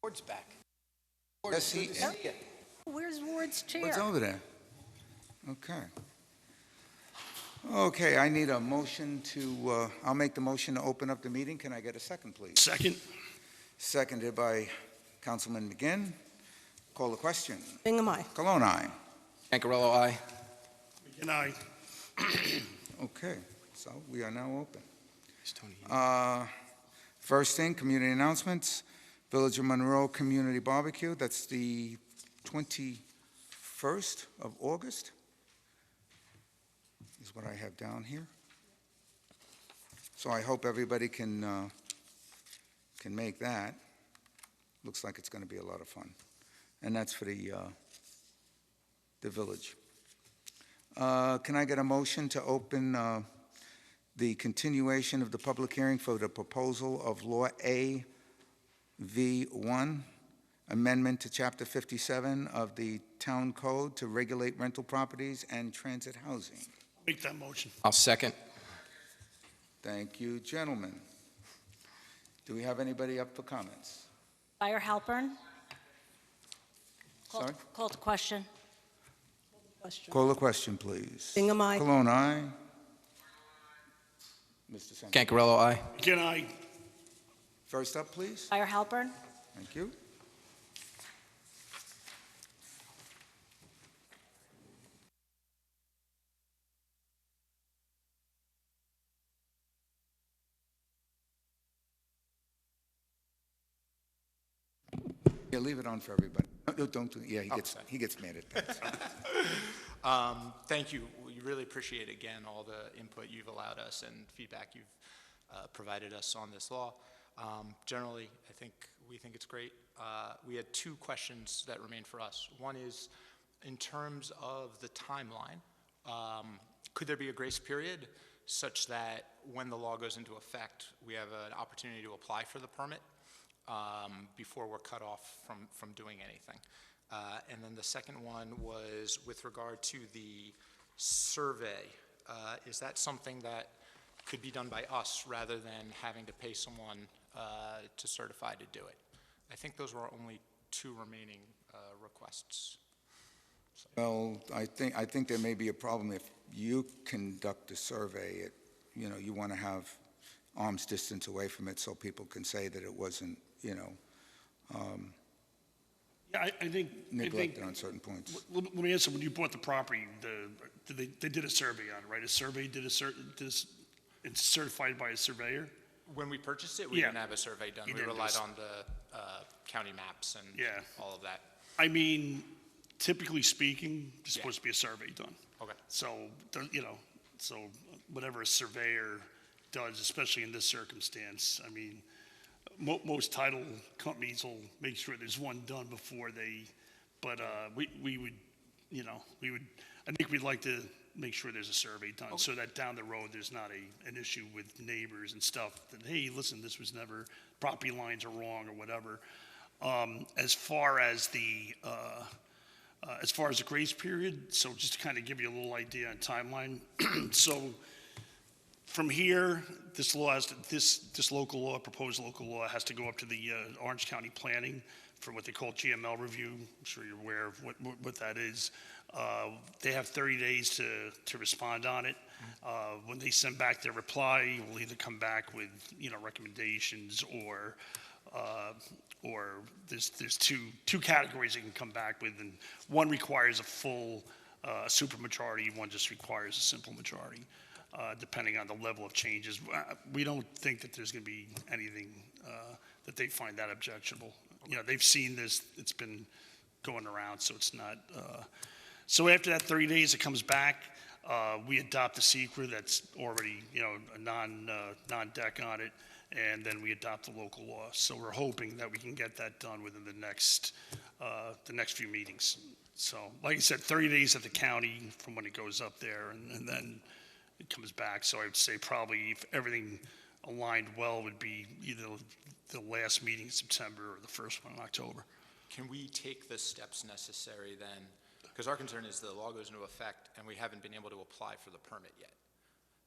Ward's back. Yes, he Good to see you. Where's Ward's chair? What's over there? Okay. Okay, I need a motion to, I'll make the motion to open up the meeting. Can I get a second, please? Second. Seconded by Councilman McGinn. Call the question. Bingham, aye. Cologne, aye. Cancarello, aye. Good night. Okay, so we are now open. First thing, community announcements. Village of Monroe Community Barbecue, that's the 21st of August, is what I have down here. So I hope everybody can make that. Looks like it's going to be a lot of fun. And that's for the village. Can I get a motion to open the continuation of the public hearing for the proposal of Law AV1, amendment to Chapter 57 of the Town Code to regulate rental properties and transit housing? Make that motion. I'll second. Thank you, gentlemen. Do we have anybody up for comments? Fire Halpern. Sorry? Call to question. Call the question, please. Bingham, aye. Cologne, aye. Mr. Senator. Cancarello, aye. Good night. First up, please. Fire Halpern. Thank you. Yeah, leave it on for everybody. No, don't do, yeah, he gets mad at that. Thank you. We really appreciate, again, all the input you've allowed us and feedback you've provided us on this law. Generally, we think it's great. We had two questions that remain for us. One is, in terms of the timeline, could there be a grace period such that when the law goes into effect, we have an opportunity to apply for the permit before we're cut off from doing anything? And then the second one was with regard to the survey. Is that something that could be done by us rather than having to pay someone to certify to do it? I think those were only two remaining requests. So. Well, I think there may be a problem if you conduct a survey. You want to have arm's distance away from it so people can say that it wasn't, Yeah, I think neglected on certain points. Let me answer. When you bought the property, they did a survey on it, right? A survey it's certified by a surveyor. When we purchased it, we Yeah. didn't have a survey done. You We didn't relied do on the county maps and all of that. I mean, typically speaking, there's supposed to be a survey done. Okay. So, so whatever a surveyor does, especially in this circumstance, I mean, most title companies will make sure there's one done before they, but we would, I think we'd like to make sure there's a survey done so that down the road there's not an issue with neighbors and stuff that, hey, listen, this was never, property lines are wrong or whatever. As far as the grace period, so just to kind of give you a little idea on timeline. So from here, this law has to, this local law, proposed local law, has to go up to the Orange County Planning for what they call GML review. I'm sure you're aware of what that is. They have 30 days to respond on it. When they send back their reply, we'll either come back with recommendations or there's two categories they can come back with, and one requires a full supermajority, one just requires a simple majority. Depending on the level of changes. We don't think that there's going to be anything that they find that objectionable. They've seen this, it's been going around, so it's not. So after that 30 days, it comes back. We adopt the secret that's already, a non-deck on it, and then we adopt the local law. So we're hoping that we can get that done within the next few meetings. So, like I said, 30 days at the county from when it goes up there, and then it comes back. So I would say probably if everything aligned well would be either the last meeting in September or the first one in October. Can we take the steps necessary then? Because our concern is the law goes into effect and we haven't been able to apply for the permit yet.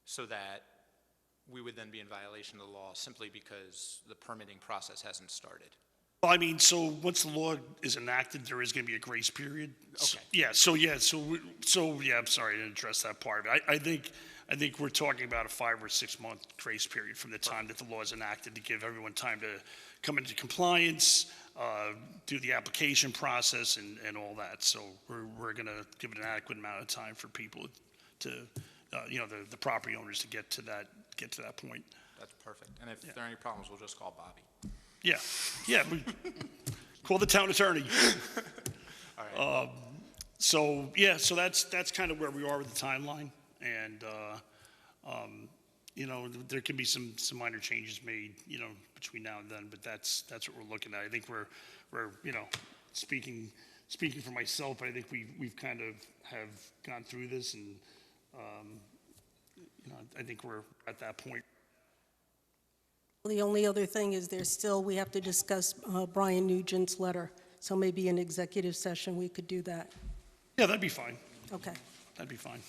So that we would then be in violation of the law simply because the permitting process hasn't started. Well, I mean, so once the law is enacted, there is going to be a grace period. Okay. I'm sorry I didn't address that part. I think we're talking about a 5 or 6 month grace period from the time that the law is enacted to give everyone time to come into compliance, do the application process and all that. So we're going to give it an adequate amount of time for people to, the property owners to get to that point. That's perfect. And if there are any problems, we'll just call Bobby. Yeah, call the town attorney. All right. So that's kind of where we are with the timeline, and there can be some minor changes made, between now and then, but that's what we're looking at. I think we're speaking for myself, I think we've kind of have gone through this, and I think we're at that point. The only other thing is we have to discuss Brian Nugent's letter, so maybe in executive session, we could do that. Yeah, that'd be fine. Okay. That'd be fine.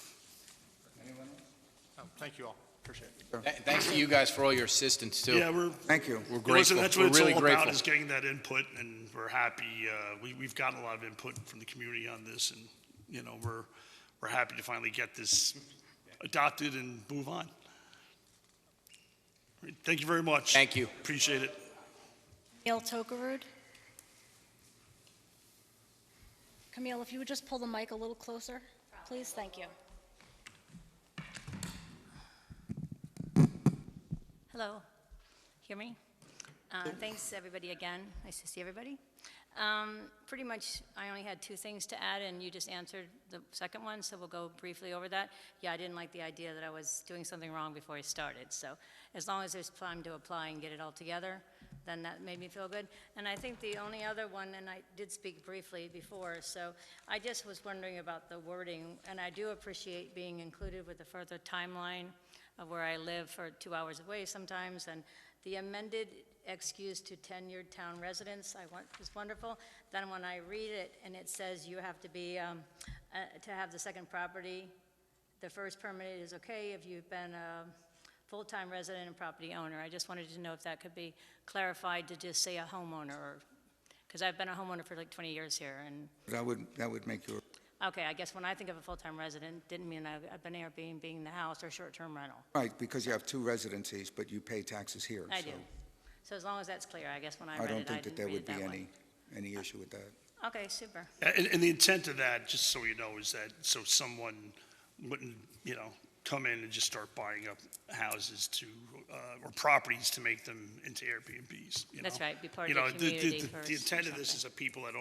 Oh, thank you all. Appreciate it. Thanks to you guys for all your assistance, too. Yeah, Thank you. We're Listen, grateful. that's We're what it's really all grateful. about, is getting that input, and we're happy. We've gotten a lot of input from the community on this, and, we're happy to finally get this adopted and move on. Thank you very much. Thank you. Appreciate it. Camille Tokarud. Camille, if you would just pull the mic a little closer, please. Thank you. Hello, hear me? Thanks, everybody, again. Nice to see everybody. Pretty much, I only had 2 things to add, and you just answered the second one, so we'll go briefly over that. Yeah, I didn't like the idea that I was doing something wrong before I started, so as long as there's time to apply and get it all together, then that made me feel good. And I think the only other one, and I did speak briefly before, so I just was wondering about the wording, and I do appreciate being included with the further timeline of where I live for 2 hours away sometimes, and the amended excuse to tenured town residents, is wonderful. Then when I read it, and it says you have to be, to have the second property, the first permit is okay if you've been a full-time resident and property owner. I just wanted to know if that could be clarified to just say a homeowner, or, because I've been a homeowner for like 20 years here, and, That would make you, okay, I guess when I think of a full-time resident, didn't mean I've been Airbnb in the house or short-term rental. right, because you have 2 residencies, but you pay taxes here. I so do. So as long as that's clear, I guess when I I read don't it, I think that didn't there read would it be that way. any issue with that. Okay, super. And the intent of that, just so you know, is that so someone wouldn't, come in and just start buying up houses or properties to make them into Airbnbs. That's right, be part of the community first The or intent of this something. is that people that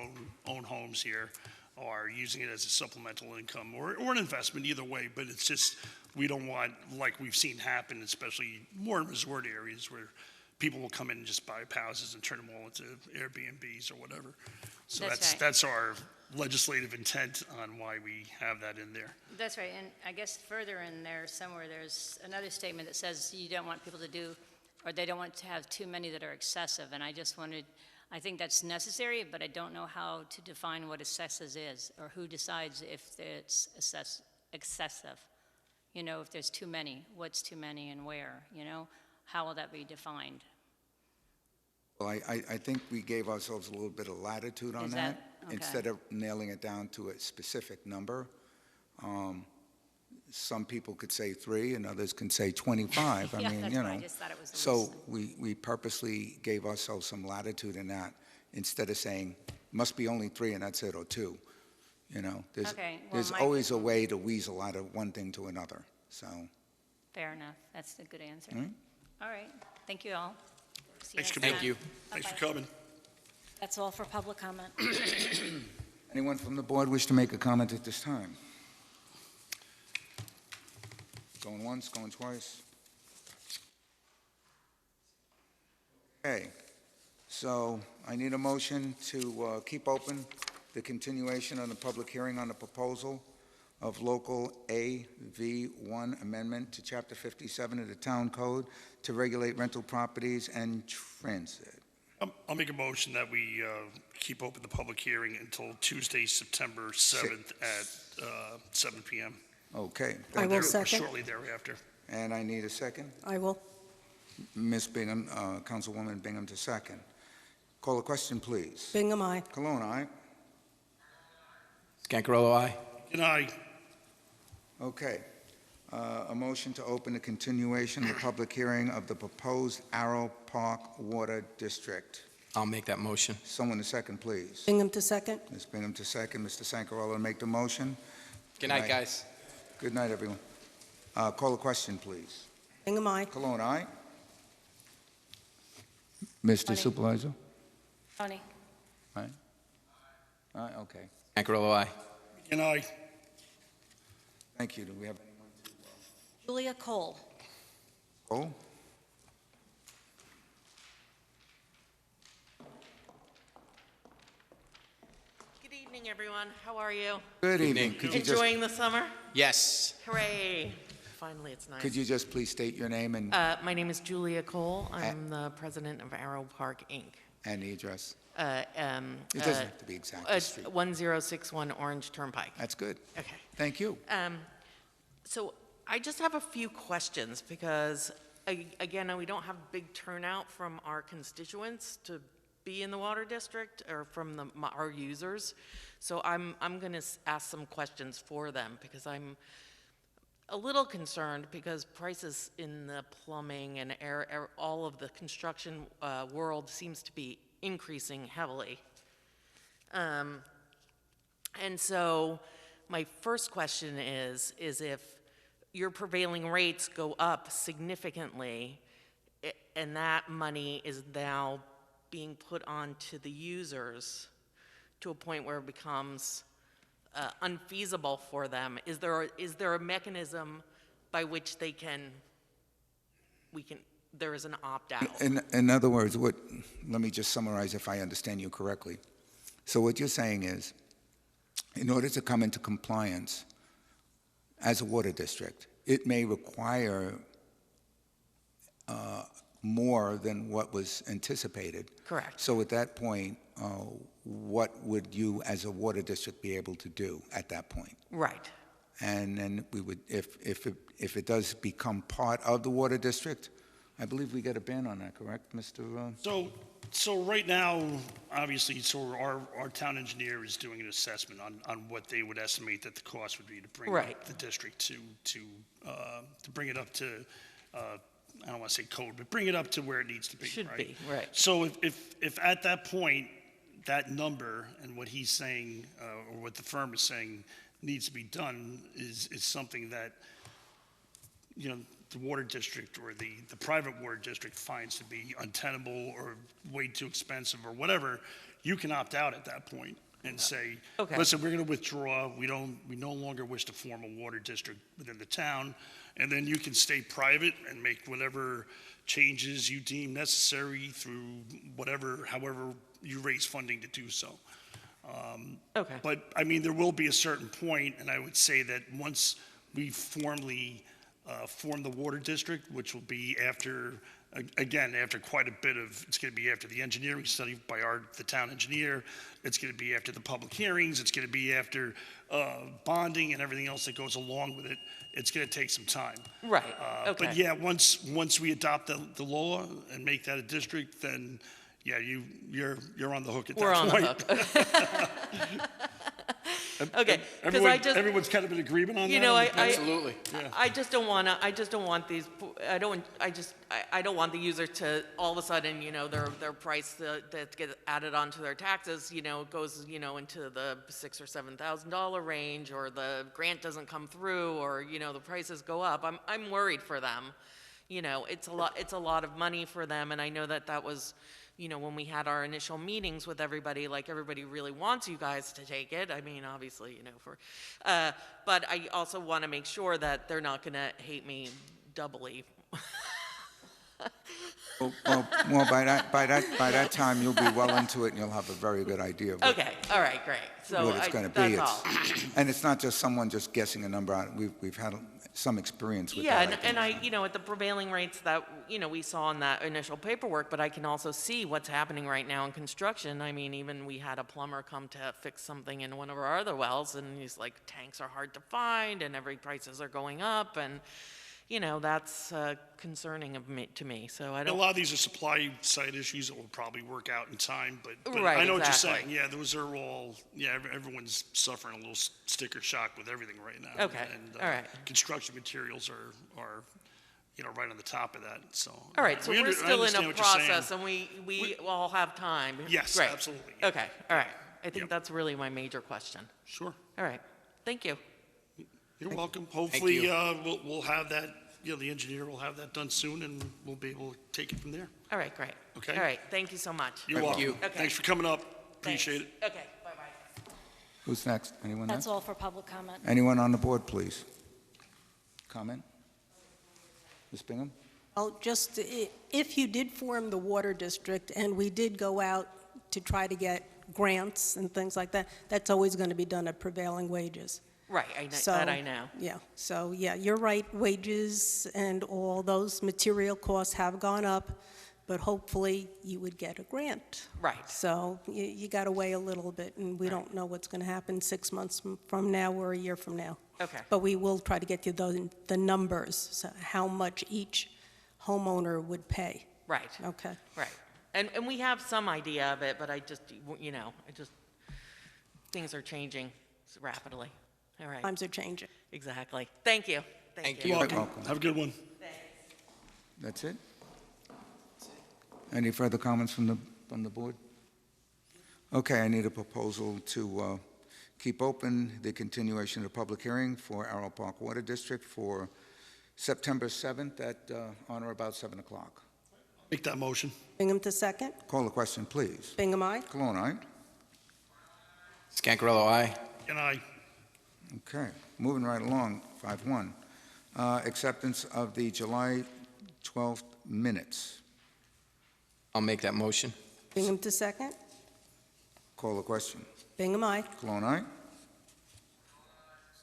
own homes here are using it as a supplemental income or an investment, either way. But it's just, we don't want, like we've seen happen, especially more in resort areas, where people will come in and just buy up houses and turn them all into Airbnbs or whatever. So That's right. that's our legislative intent on why we have that in there. That's right, and I guess further in there somewhere, there's another statement that says you don't want people to do, or they don't want to have too many that are excessive, and I just wanted, I think that's necessary, but I don't know how to define what excessive is, or who decides if it's excessive. If there's too many, what's too many and where, how will that be defined? Well, I think we gave ourselves a little bit of latitude on Is that. that- okay. Instead of nailing it down to a specific number. Some people could say 3 and others can say 25. Yeah, I mean, that's why I just thought it was a So loose. we purposely gave ourselves some latitude in that, instead of saying, must be only 3 and that's it, or 2. There's Okay, well, there's my- always a way to weasel out of one thing to another, so. Fair enough, that's a good answer. Mm-hmm. All right, thank you all. See Thanks, next Camille. time. Thank you. Thanks for Bye-bye. coming. That's all for public comment. Anyone from the board wish to make a comment at this time? Going once, going twice? Okay, so I need a motion to keep open the continuation on the public hearing on the proposal of local AV1 amendment to Chapter 57 of the Town Code to regulate rental properties and transit. I'll make a motion that we keep open the public hearing until Tuesday, September 7th at 7 p.m. Okay, I will Or second. Shortly thereafter. and I need a second. I will. Ms. Bingham, Councilwoman Bingham to second. Call the question, please. Bingham, aye. Cologne, aye? Scancarello, aye. Good night. Okay. A motion to open the continuation of the public hearing of the proposed Arrow Park Water District. I'll make that motion. Someone to second, please. Bingham to second. Ms. Bingham to second, Mr. Sancarello to make the motion. Good night, guys. Good night, everyone. Call the question, please. Bingham, aye. Cologne, aye? Mr. Aye. Supervisor? Tony? Aye? Aye, okay. Scancarello, aye. Good night. Thank you. Do we have anyone? Julia Cole? Cole? Good evening, everyone. How are you? Good evening. evening. Could you just, Enjoying the summer? Yes. Hooray. Finally, it's nice. could you just please state your name and My name is Julia Cole. I'm the president of Arrow Park, Inc. the address? Uh, It doesn't have to be exact, the street. 1061 Orange Turnpike. That's good. Okay. Thank you. So I just have a few questions because, again, we don't have big turnout from our constituents to be in the water district or from our users. So I'm going to ask some questions for them because I'm a little concerned because prices in the plumbing and all of the construction world seems to be increasing heavily. And so my first question is if your prevailing rates go up significantly and that money is now being put on to the users to a point where it becomes unfeasible for them, is there a mechanism by which there is an opt-out? In other words, let me just summarize if I understand you correctly. So what you're saying is, in order to come into compliance as a water district, it may require more than what was anticipated. Correct. So at that point, what would you as a water district be able to do at that point? Right. And then we would, if it does become part of the water district, I believe we get a ban on that, correct, Mr.? So right now, obviously, our town engineer is doing an assessment on what they would estimate that the cost would be to bring Right. up the district to bring it up to, I don't want to say code, but bring it up to where it needs to be, Should right? be, right. So if at that point, that number and what he's saying, or what the firm is saying needs to be done is something that, you know, the water district or the private water district finds to be untenable or way too expensive or whatever, you can opt out at that point and say, Okay. listen, we're going to withdraw. We no longer wish to form a water district within the town. And then you can stay private and make whatever changes you deem necessary through however you raise funding to do so. Okay. But, I mean, there will be a certain point, and I would say that once we formally form the water district, which will be after quite a bit of, it's going to be after the engineering study by the town engineer, it's going to be after the public hearings, it's going to be after bonding and everything else that goes along with it. It's going to take some time. Right, okay. But yeah, once we adopt the law and make that a district, then yeah, you're on the hook at that point. We're on the hook. Okay, because Everyone's kind of in agreement on that? you know, Absolutely. I just don't want the user to, all of a sudden, you know, their price that gets added onto their taxes, you know, goes, you know, into the $6,000 or $7,000 range, or the grant doesn't come through, or, you know, the prices go up. I'm worried for them. You know, it's a lot of money for them, and I know that was, you know, when we had our initial meetings with everybody, like, everybody really wants you guys to take it. I mean, obviously, you know, but I also want to make sure that they're not going to hate me doubly. Well, by that time, you'll be well into it, and you'll have a very good idea of Okay, all right, great. So what it's going to be. that's all. And it's not just someone just guessing a number out. We've had some experience with Yeah, that. and I, you know, at the prevailing rates that, you know, we saw in that initial paperwork, but I can also see what's happening right now in construction. I mean, even we had a plumber come to fix something in one of our other wells, and he's like, tanks are hard to find, and every prices are going up, and, you know, that's concerning to me, so I A don't. lot of these are supply side issues that will probably work out in time, but Right, I know what you're exactly. saying. Yeah, those are all, yeah, everyone's suffering a little sticker shock with everything right now. Okay, And all right. construction materials are, you know, right on the top of that, so. All right, so I we're still in understand a what you're saying. process, and we all have time. Yes, Great. absolutely, yeah. Okay, all right. I think Yep. that's really my major question. Sure. All right, thank you. You're welcome. Hopefully, you. we'll have that, you know, the engineer will have that done soon, and we'll be able to take it from there. All right, great. Okay. All right, thank you so much. You're Thank welcome. you. Okay. Thanks for coming up. Appreciate it. Thanks. Okay, bye-bye. Who's next? Anyone That's next? all for public comment. Anyone on the board, please? Comment? Ms. Bingham? Well, just, if you did form the water district, and we did go out to try to get grants and things like that, that's always going to be done at prevailing wages. Right, I know, So, that I know. Yeah, so, yeah, you're right, wages and all those material costs have gone up, but hopefully you would get a grant. Right. So you got to wait a little bit, and we don't know what's going to happen 6 months from now or a year from now. Okay. But we will try to get you the numbers, so how much each homeowner would pay. Right. Okay. Right. And we have some idea of it, but I just, you know, things are changing rapidly. All right. Times are changing. Exactly. Thank you. Thank You're you. welcome. welcome. Have a good one. That's it? Any further comments from the board? Okay, I need a proposal to keep open the continuation of the public hearing for Arrow Park Water District for September 7th at on or about 7 o'clock. Make that motion. Bingham to second. Call the question, please. Bingham, aye. Cologne, aye? Scancarello, aye. And I, Okay, moving right along, 5-1. Acceptance of the July 12th minutes. I'll make that motion. Bingham to second. Call the question. Bingham, aye. Cologne, aye?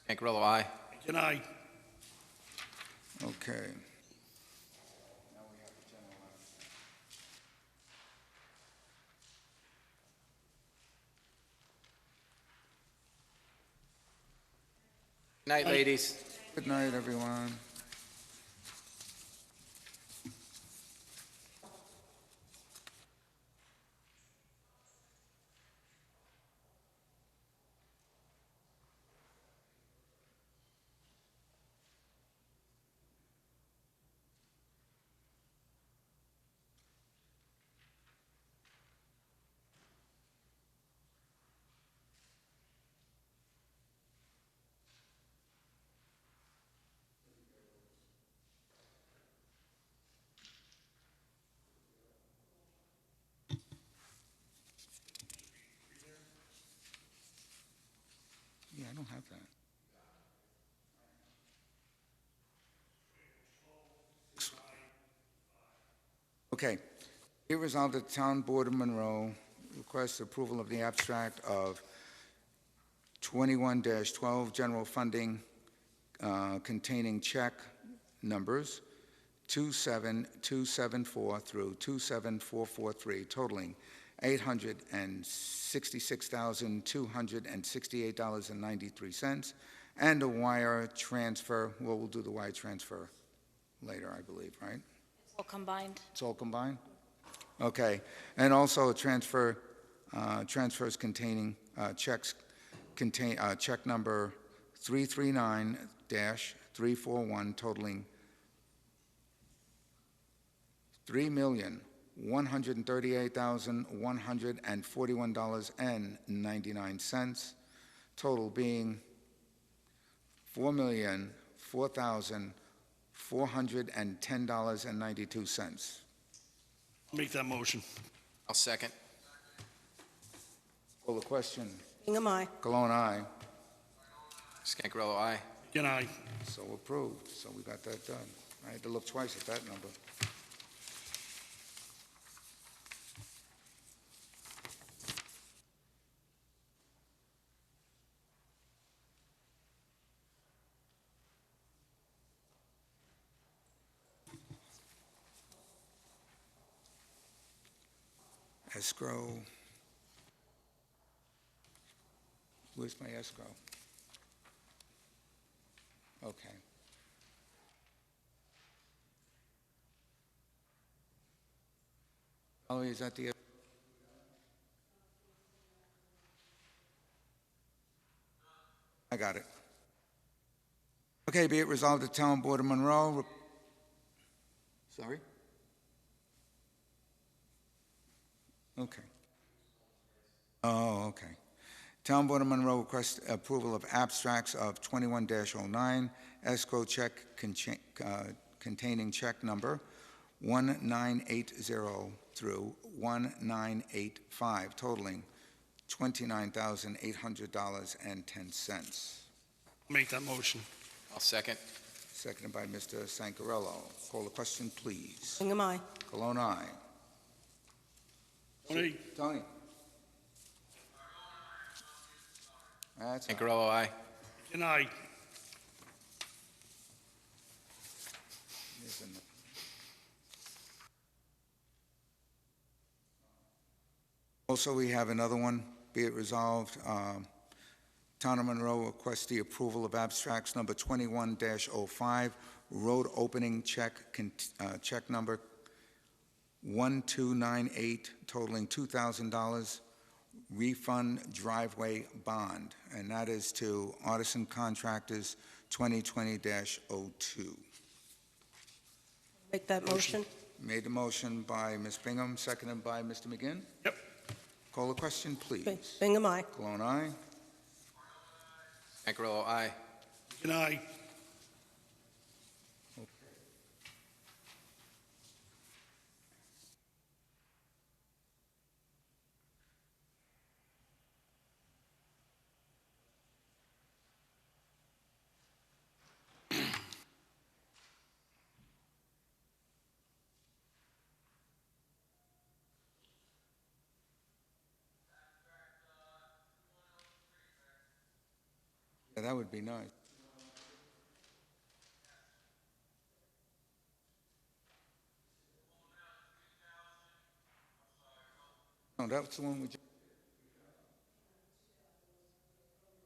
Scancarello, aye. and I, Okay. Good night, ladies. Good night, everyone. Yeah, I don't have that. Okay. Be resolved that the Town Board of Monroe requests approval of the abstract of 21-12 general funding containing check numbers 27274 through 27443 totaling $866,268.93, and a wire transfer, well, we'll do the wire transfer later, I believe, right? All combined. It's all combined? Okay. And also a transfers containing checks, check number 339-341 totaling $3,138,141.99, total being $4,004,410.92. make that motion. I'll second. Call the question. Bingham, aye. Cologne, aye. Scancarello, aye. And I, So approved. So we got that done. I had to look twice at that number. Escrow. Where's my escrow? Okay. Valerie, is that the? I got it. Okay, be it resolved, the Town Board of Monroe. Sorry? Okay. Oh, okay. Town Board of Monroe requests approval of abstracts of 21-09, escrow check containing check number 1980 through 1985, totaling $29,800.10. Make that motion. I'll second. Seconded by Mr. Sankarello. Call the question, please. Bingham, aye. Cologne, aye. Tony, Tony? That's all right. Sankarello, aye. and I, There's an- Also, we have another one, be it resolved, Town of Monroe requests the approval of abstracts number 21-05, road opening check, check number 1298, totaling $2,000, refund driveway bond, and that is to Artisan Contractors 2020-02. Make that motion. Made the motion by Ms. Bingham, seconded by Mr. McGinn. Yep. Call the question, please. Bingham, aye. Cologne, aye. Sankarello, aye. and I, Yeah, that would be nice. No, that's the one we just...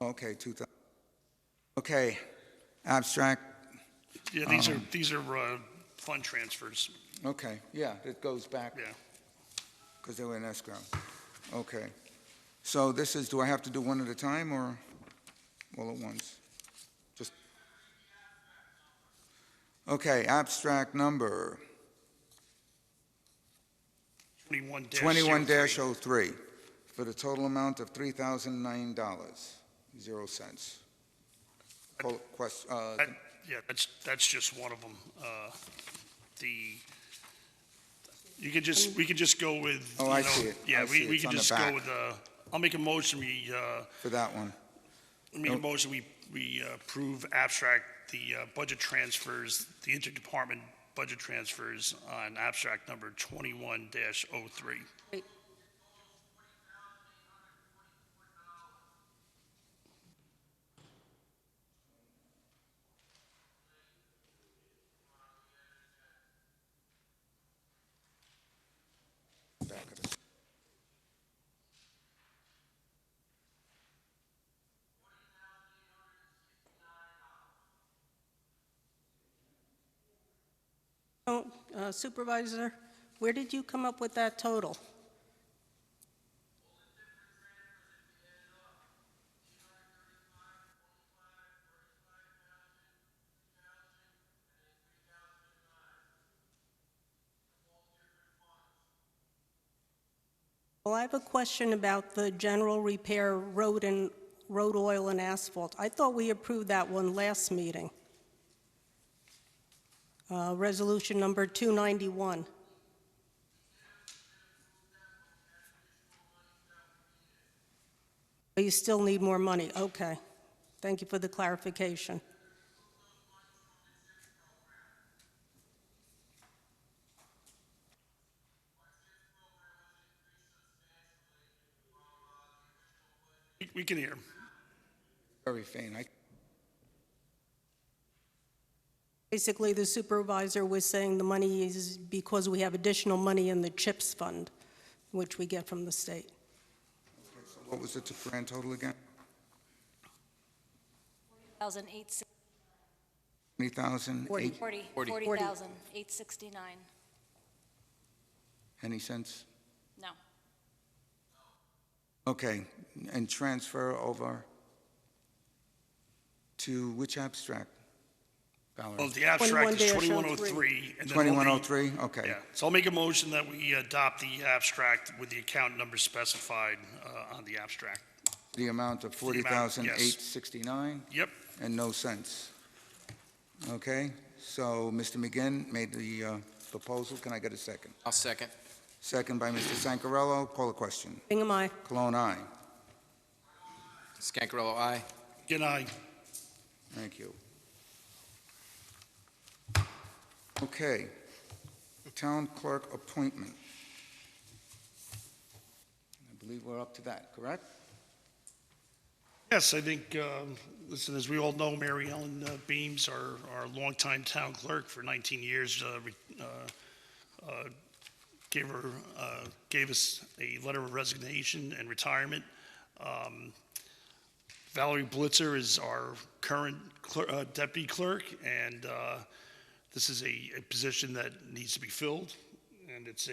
Okay, 2000. Okay, abstract, yeah, these are fund transfers, okay, yeah, it goes back yeah. because they were in escrow. Okay. So this is, do I have to do one at a time or all at once? Just... Okay, abstract number 21-03. 21-03 for the total amount of $3,009.00. Call question, Yeah, that's just one of them. We could just go with. Oh, you I know, see it. Yeah, I see it. we It's could on the just back. go with, I'll make a motion, for that one. we approve abstract, the budget transfers, the interdepartment budget transfers on abstract number 21-03. Wait, Back of the... Supervisor, where did you come up with that total? Well, I have a question about the general repair road oil and asphalt. I thought we approved that one last meeting. Resolution number 291. But you still need more money. Okay. Thank you for the clarification. We can hear. Very faint. Basically, the supervisor was saying the money is because we have additional money in the CHIPS fund, which we get from the state. So what was the grand total again? 40,869. 20,000, 40. 40,869. any cents? No. Okay, and transfer over to which abstract? Well, Valerie? the abstract is 21-03. 2103. and then we'll be- 2103, okay. Yeah, so I'll make a motion that we adopt the abstract with the account number specified on the abstract. The amount of The amount, yes. $40,869 Yep, and no cents. Okay, so Mr. McGinn made the proposal. Can I get a second? I'll second. Second by Mr. Sancarello. Call a question. Bingham, aye. Cologne, aye. Scangarello, aye. good night. Thank you. Okay, town clerk appointment. I believe we're up to that, correct? Yes, I think, listen, as we all know, Mary Ellen Beams, our longtime town clerk for 19 years, gave us a letter of resignation and retirement. Valerie Blitzer is our current deputy clerk, and this is a position that needs to be filled, and it's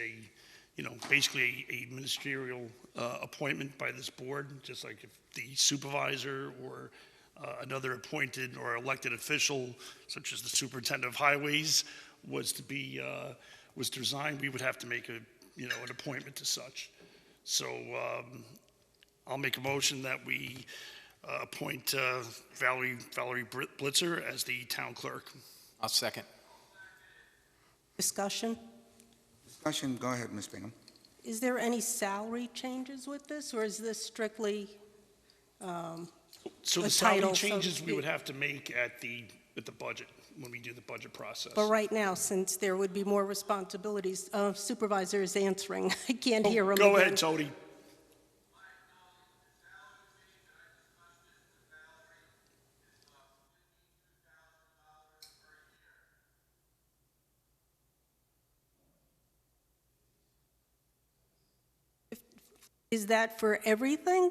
basically a ministerial appointment by this board, just like if the supervisor or another appointed or elected official, such as the superintendent of highways, was to resign, we would have to make an appointment to such. So I'll make a motion that we appoint Valerie Blitzer as the town clerk. I'll second. Discussion? Discussion, go ahead, Ms. Bingham. Is there any salary changes with this, or is this strictly, So A the salary title, so to changes we would speak. have to make at the budget, when we do the budget process. but right now, since there would be more responsibilities, supervisor is answering, I can't hear him again. Go ahead, Tony. Is that for everything,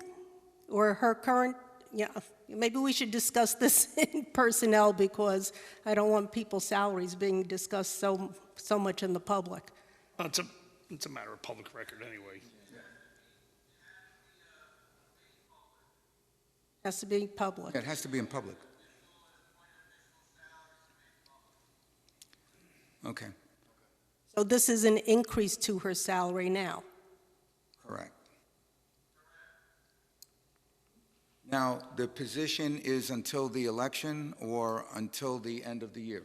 or her current, yeah, maybe we should discuss this in personnel, because I don't want people's salaries being discussed so much in the public. It's a matter of public record anyway. Has to be public. Yeah, it has to be in public. Okay, So this is an increase to her salary now. correct. Now, the position is until the election or until the end of the year?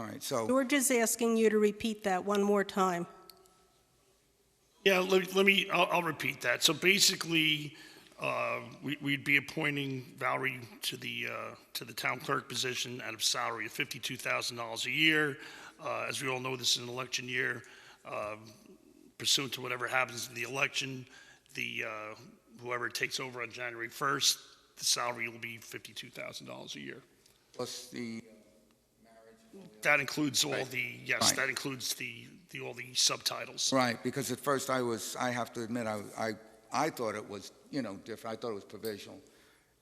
All right, so, George is asking you to repeat that one more time. Yeah, I'll repeat that. So basically, we'd be appointing Valerie to the town clerk position at a salary of $52,000 a year. As we all know, this is an election year. Pursuant to whatever happens in the election, whoever takes over on January 1st, the salary will be $52,000 a year. plus the, That includes all Right. yes, Right. that includes all the subtitles. right, because at first I have to admit, I thought it was, different. I thought it was provisional,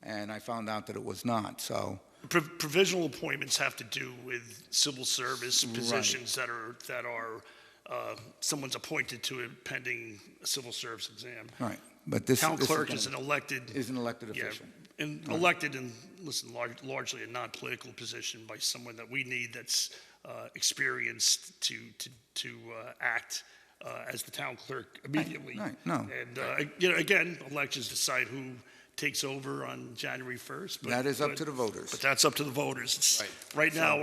and I found out that it was not, so, Provisional appointments have to do with civil service positions that are someone's appointed to it pending a civil service exam. right. But this Town this clerk gonna- is an elected, is an elected yeah, official. and elected and, listen, largely a non-political position by someone that we need that's experienced to act as the town clerk immediately. Right, no. And, again, elections decide who takes over on January 1st. but- That is up but- to the voters. But that's up to the voters. Right now,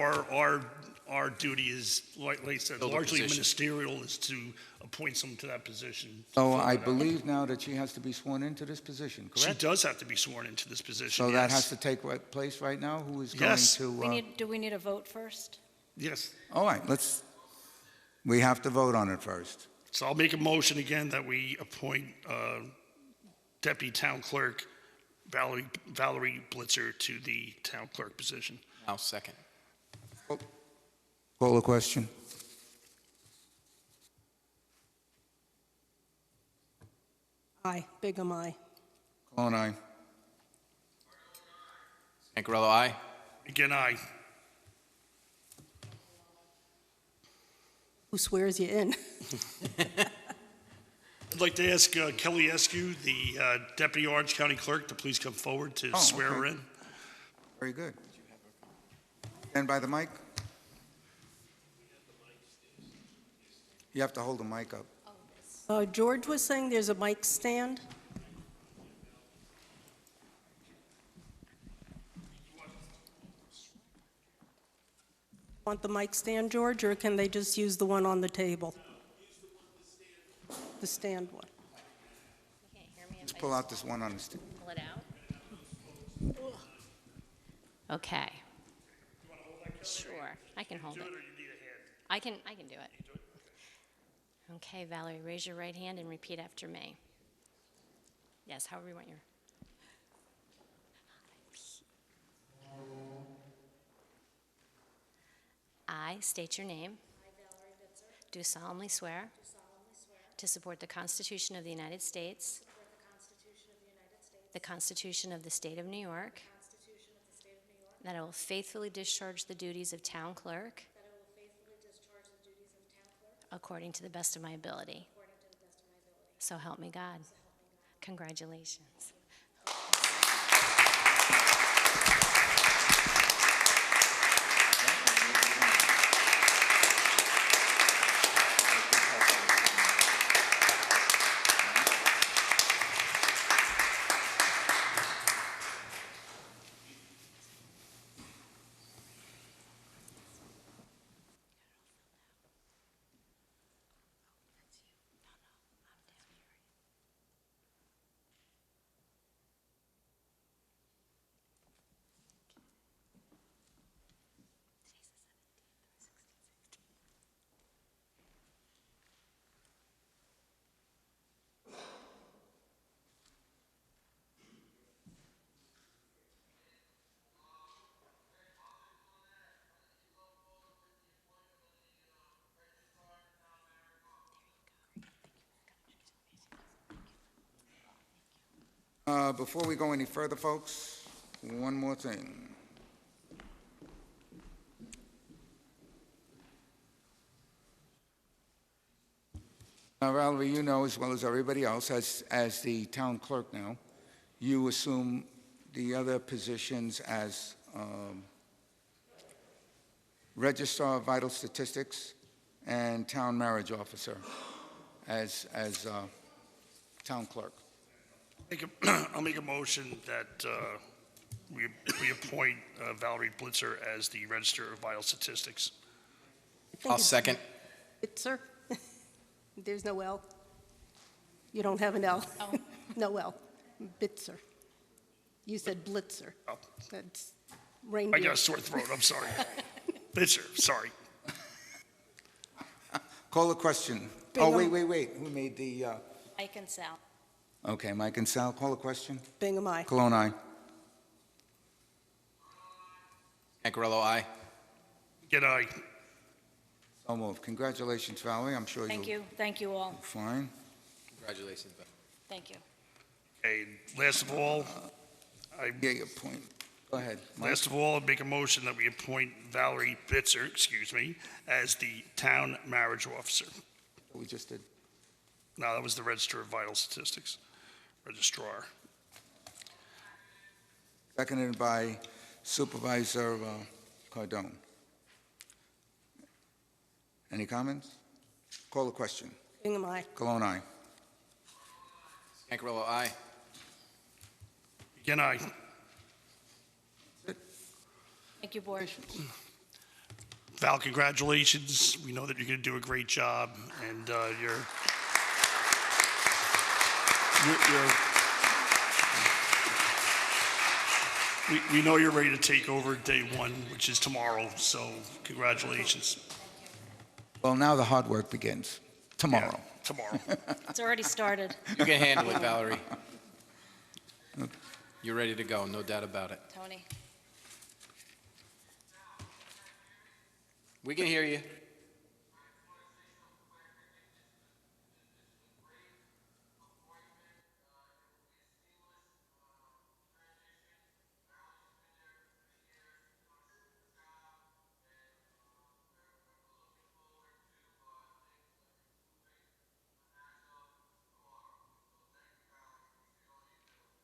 our duty is, like I said, Fill the largely position. ministerial, is to appoint someone to that position. So I believe now that she has to be sworn into this position, She correct? does have to be sworn into this position, So that yes. has to take place right now? Who is going Yes. to? Do we need a vote first? Yes. All right, we have to vote on it first. So I'll make a motion again that we appoint Deputy Town Clerk Valerie Blitzer to the town clerk position. I'll second. Call the question. Aye, Bingham, aye. Cologne, aye. Scangarello, aye. Again, aye. Who swears you in? I'd like to ask Kelly Eskew, the Deputy Orange County Clerk, to please come forward to Oh, swear her okay. in. Very good. Stand by the mic. You have to hold the mic up. George was saying there's a mic stand. Want the mic stand, George, or can they just use the one on the table? The stand one. You can't hear me if Just I pull out this one on the stand. pull it out? Okay. Sure, I can hold it. I can do it. Okay, Valerie, raise your right hand and repeat after me. Yes, however you want your. I state your name. Do solemnly swear. To support the Constitution of the United States. The Constitution of the State of New York. That I will faithfully discharge the duties of town clerk. According to the best of my ability. So help me God. Congratulations. Before we go any further, folks, one more thing. Now, Valerie, you know as well as everybody else, as the town clerk now, you assume the other positions as Registrar of Vital Statistics and Town Marriage Officer as town clerk. I'll make a motion that we appoint Valerie Blitzer as the Register of Vital Statistics. I'll second. Blitzer? There's no L. You don't have an L. Oh. No L. Bitzer. You said Blitzer. Oh, That's I reindeer. got a sore throat, I'm sorry. Blitzer, sorry. Call the question. Oh, wait. Who made the, Mike and Sal. okay, Mike and Sal, call the question. Bingham, aye. Cologne, aye. Scangarello, aye. Again, aye. So moved. Congratulations, Valerie. I'm sure Thank you'll you, thank you all. do fine. Congratulations, Beth. Thank you. Okay, last of all, Get your point. Go ahead, Mike. Last of all, I'd make a motion that we appoint Valerie Blitzer, as the Town Marriage Officer. We just did. No, that was the Register of Vital Statistics, Registrar. Seconded by Supervisor Cardone. Any comments? Call the question. Bingham, aye. Cologne, aye. Scangarello, aye. Again, aye. Thank you, Board. Val, congratulations. We know that you're going to do a great job, and we know you're ready to take over day one, which is tomorrow, so congratulations. Well, now the hard work begins. Tomorrow. Yeah, tomorrow. It's already started. You can handle it, Valerie. You're ready to go, no doubt about it. Tony. We can hear you.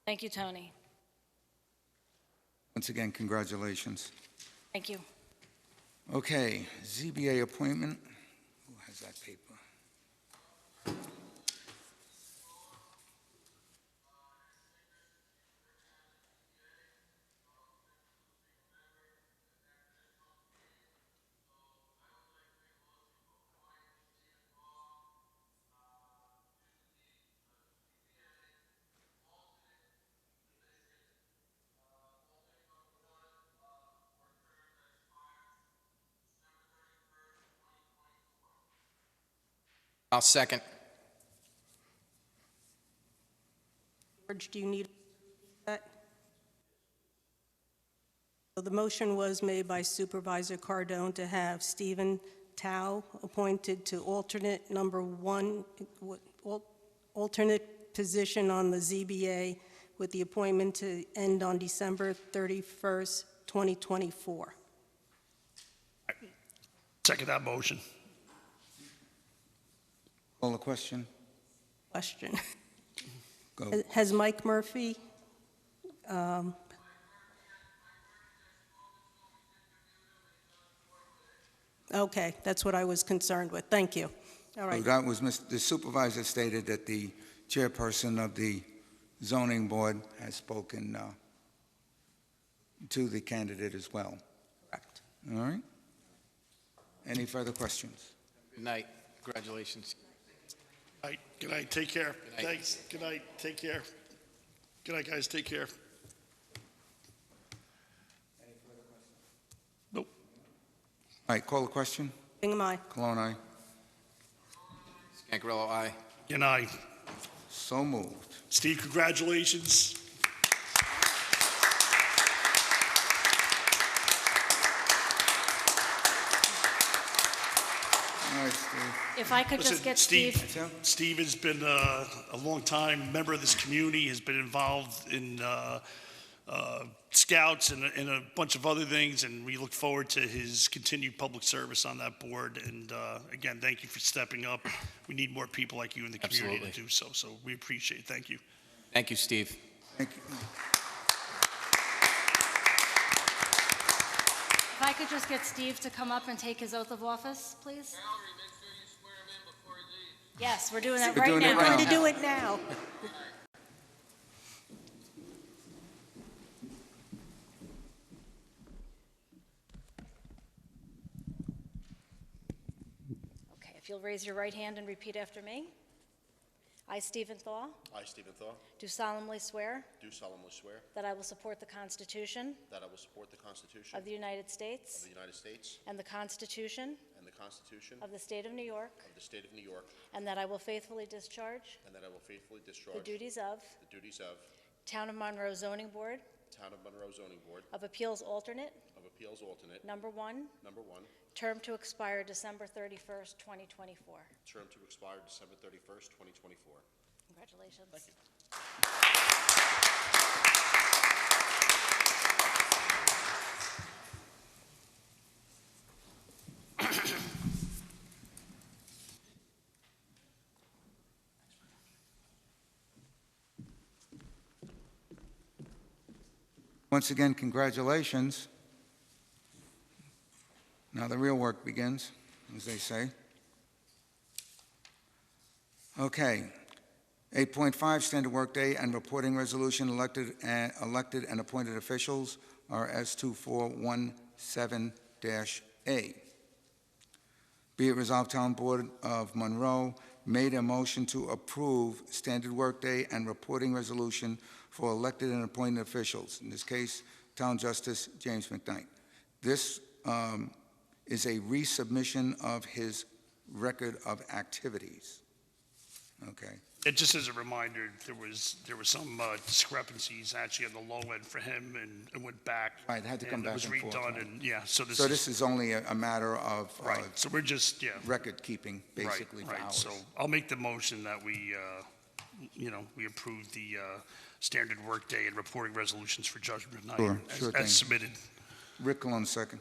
Thank you, Tony. Once again, congratulations. Thank you. Okay, ZBA appointment. Who has that paper? I'll second. George, do you need that? So the motion was made by Supervisor Cardone to have Stephen Tao appointed to alternate number one, alternate position on the ZBA with the appointment to end on December 31st, 2024. Second that motion. Call the question? Question. Go. Has Mike Murphy, okay, that's what I was concerned with. Thank you. All So right. that was, the supervisor stated that the chairperson of the zoning board has spoken to the candidate as well. Correct. All right? Any further questions? Good night. Congratulations. All right, good night, take care. Good night. Thanks, good night, take care. Good night, guys, take care. Nope. All right, call the question. Bingham, aye. Cologne, aye. Scancarello, aye. Good night. So moved. Steve, congratulations. All right, Steve. If I could just Listen, get Steve. Steve. Tim? Steve has been a long-time member of this community, has been involved in scouts and a bunch of other things, and we look forward to his continued public service on that board. And again, thank you for stepping up. We need more people like you in the community Absolutely. to do so, so we appreciate it. Thank you. Thank you, Steve. Thank you. If I could just get Steve to come up and take his oath of office, please? Valerie, make sure you swear him in before he leaves. Yes, we're doing that We're right doing it now. right Going to do it now. Okay, if you'll raise your right hand and repeat after me. I, Stephen Thaw, I, Stephen Thaw, do solemnly swear do solemnly swear that I will support the Constitution that I will support the Constitution of the United of States the United States and the Constitution and the Constitution of the State of New York, of the State of New York, and that I will faithfully discharge and that I will faithfully the discharge duties of the duties of Town of Monroe Zoning Board Town of Monroe Zoning Board of Appeals Alternate, of Appeals Alternate Number 1, Number 1, term to expire December 31st, 2024. term to expire December 31st, 2024. Congratulations. Thank you. Once again, congratulations. Now the real work begins, as they say. Okay. 8.5, standard workday and reporting resolution, elected and appointed officials, RS 2417-A. Be it resolved, Town Board of Monroe made a motion to approve standard workday and reporting resolution for elected and appointed officials, in this case, Town Justice James McKnight. This is a resubmission of his record of activities. Okay. And just as a reminder, there was some discrepancies actually on the low end for him, and it went back. Right, it had to come back and forth, And it was redone, right. and, yeah, so So this is only a matter of right, so we're just, yeah. record keeping, Right, basically, for right. hours. So I'll make the motion that we approve the standard workday and reporting resolutions for Judgment Night Sure thing. as submitted. Rick Colon, second.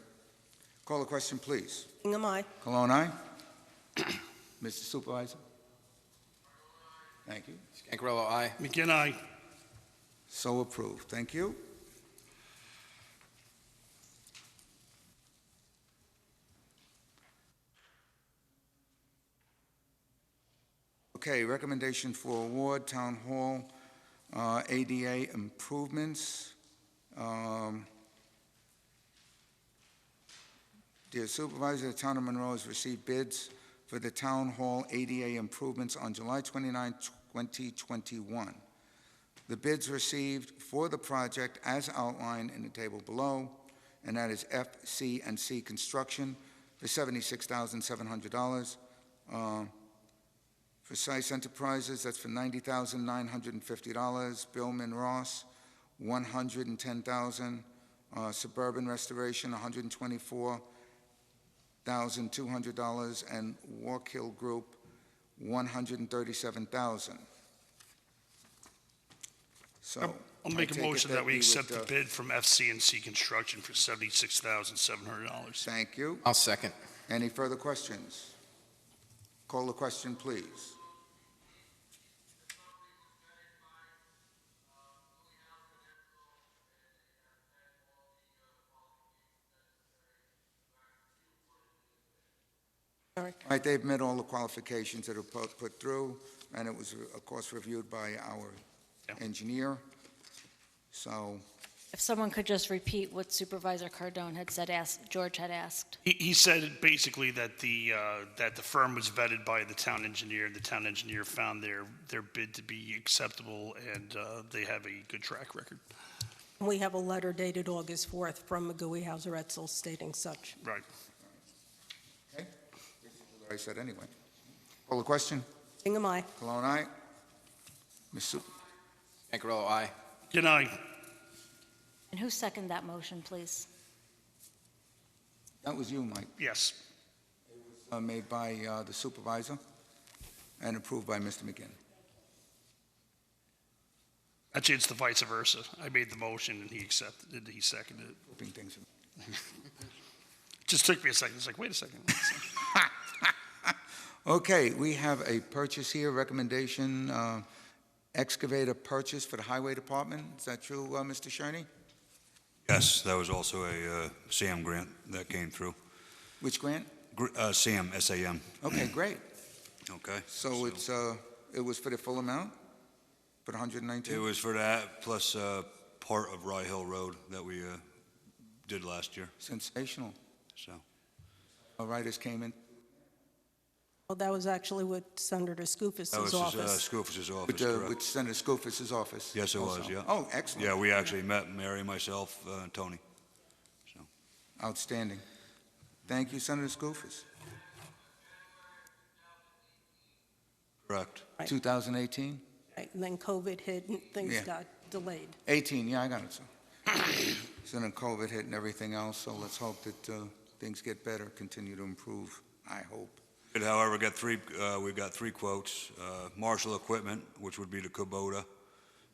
Call the question, please. Hingham, aye. Cologne, aye? Mr. Supervisor? Thank you. Scangarello, aye. McGinn, aye. So approved. Thank you. Okay, recommendation for award, Town Hall, ADA improvements. Dear Supervisor, the Town of Monroe has received bids for the Town Hall ADA improvements on July 29, 2021. The bids received for the project as outlined in the table below, and that is FC&C Construction for $76,700. For Sice Enterprises, that's for $90,950. Billman Ross, $110,000. Suburban Restoration, $124,200, and Walk Hill Group, $137,000. So I'll I make a take it motion that we would, accept the bid from FC&C Construction for $76,700. Thank you. I'll second. Any further questions? Call the question, please. Right, they've met all the qualifications that are put through, and it was, of course, reviewed by our engineer. So, If someone could just repeat what Supervisor Cardone had said, George had asked. He said basically that the firm was vetted by the town engineer, and the town engineer found their bid to be acceptable, and they have a good track record. We have a letter dated August 4th from McGooey Hauser Etzel stating such. Right. okay, this is what I said anyway. Call the question. Hingham, aye. Cologne, aye. Ms. Su- Scangarello, aye. Good night. And who seconded that motion, please? That was you, Mike. Yes. Made by the supervisor and approved by Mr. McGinn. Actually, it's the vice versa. I made the motion, and he accepted it, he seconded it. Flipping things. Just took me a second. It's like, wait a second. Okay, we have a purchase here, recommendation, excavator purchase for the Highway Department. Is that true, Mr. Sherney? Yes, that was also a SAM grant that came through. Which grant? SAM, S-A-M. Okay, great. Okay. So it's, it was for the full amount? For the 119? It was for that, plus part of Rye Hill Road that we did last year, Sensational. so. Our writers came in Well, that was actually with Senator Skoufis's That was office. Skoufis's office, with correct. Senator Skoufis's office. Yes, it was, also. yeah. Oh, excellent. Yeah, we actually met, Mary, myself, and Tony. So, Outstanding. Thank you, Senator Skoufis. correct. Right. 2018? Right, and then COVID hit and things Yeah. got delayed. 18, yeah, I got it, so. So then COVID hit and everything else, so let's hope that things get better, continue to improve, I hope. Did, however, we've got three quotes. Marshall Equipment, which would be the Kubota.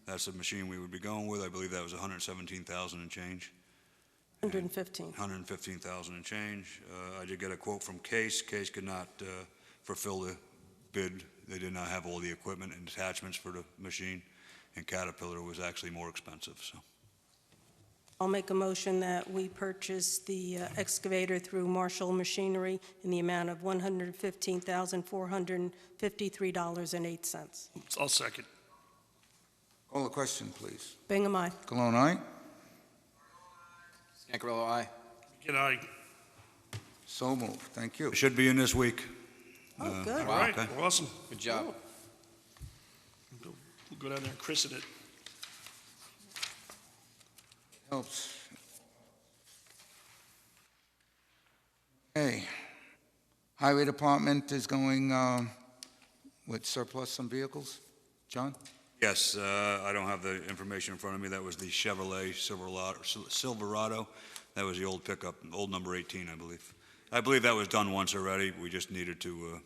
That's the machine we would be going with. I believe that was $117,000 and change. 115. $115,000 and change. I did get a quote from Case. Case could not fulfill the bid. They did not have all the equipment and attachments for the machine, and Caterpillar was actually more expensive, so. I'll make a motion that we purchase the excavator through Marshall Machinery in the amount of $115,453.08. I'll second. Call the question, please. Bingham, aye. Cologne, aye? Scangarello, aye. Good night. So moved. Thank you. It should be in this week. Oh, good. All right, Okay. awesome. Good job. We'll go down there and christen it. Helps. Okay. Highway Department is going with surplus some vehicles. John? Yes, I don't have the information in front of me. That was the Chevrolet Silverado. That was the old pickup, old number 18, I believe. I believe that was done once already. We just needed to,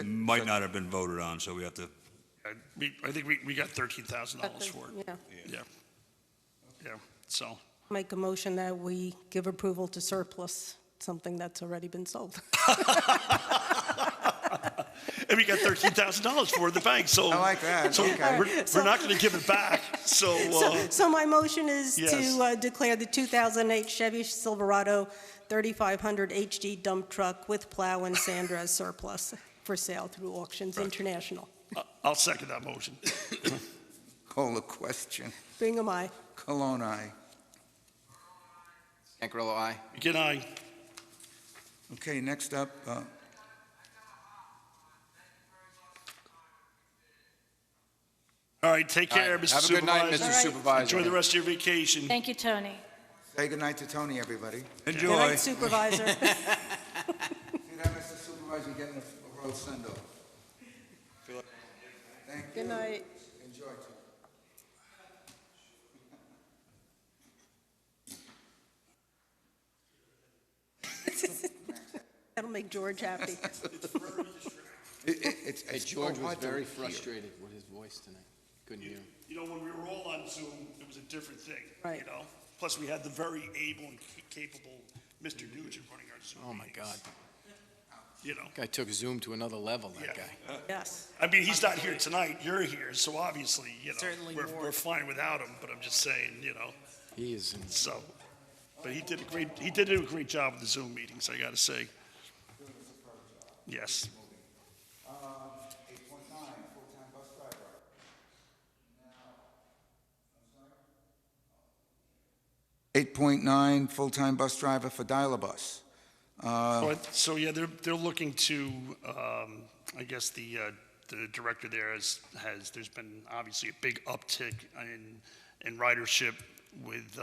might not have been voted on, so we have to, I think we got $13,000 for it. Yeah. Yeah. Yeah, so. Make a motion that we give approval to surplus something that's already been sold. And we got $13,000 for it at the bank, so. I like that, So okay. we're not going to give it back, so. So my motion is Yes. to declare the 2008 Chevy Silverado 3500 HD dump truck with plow and sander as surplus for sale through Auctions International. I'll second that motion. Call the question. Bingham, aye. Cologne, aye. Cancarello, aye. Again, aye. Okay, next up, All right, take care, All right. Mr. Have a good night, Supervisor. Mr. All right. Supervisor. Enjoy the rest of your vacation. Thank you, Tony. say goodnight to Tony, everybody. Good enjoy. night, Supervisor. See that, Mr. Supervisor, getting a road send-off. Thank you. Good night. Enjoy, Tony. That'll make George happy. It's Hey, so George was hard to very hear. frustrated with his voice tonight. Couldn't hear him. You know, when we were all on Zoom, it was a different thing, Right. you know? Plus, we had the very able and capable Mr. Nugent running our Zoom Oh, my meetings, God. You know? Guy took Zoom to another level, that Yeah. guy. Yes. I mean, he's not here tonight, you're here, so obviously, you know, Certainly more. we're fine without him, but I'm just saying, you know, He is in so. But he did do a great job with the Zoom meetings, I gotta say. Yes. 8.9, full-time bus driver. 8.9, full-time bus driver for Dial-A-Bus. So, yeah, they're looking to, I guess the director there there's been obviously a big uptick in ridership with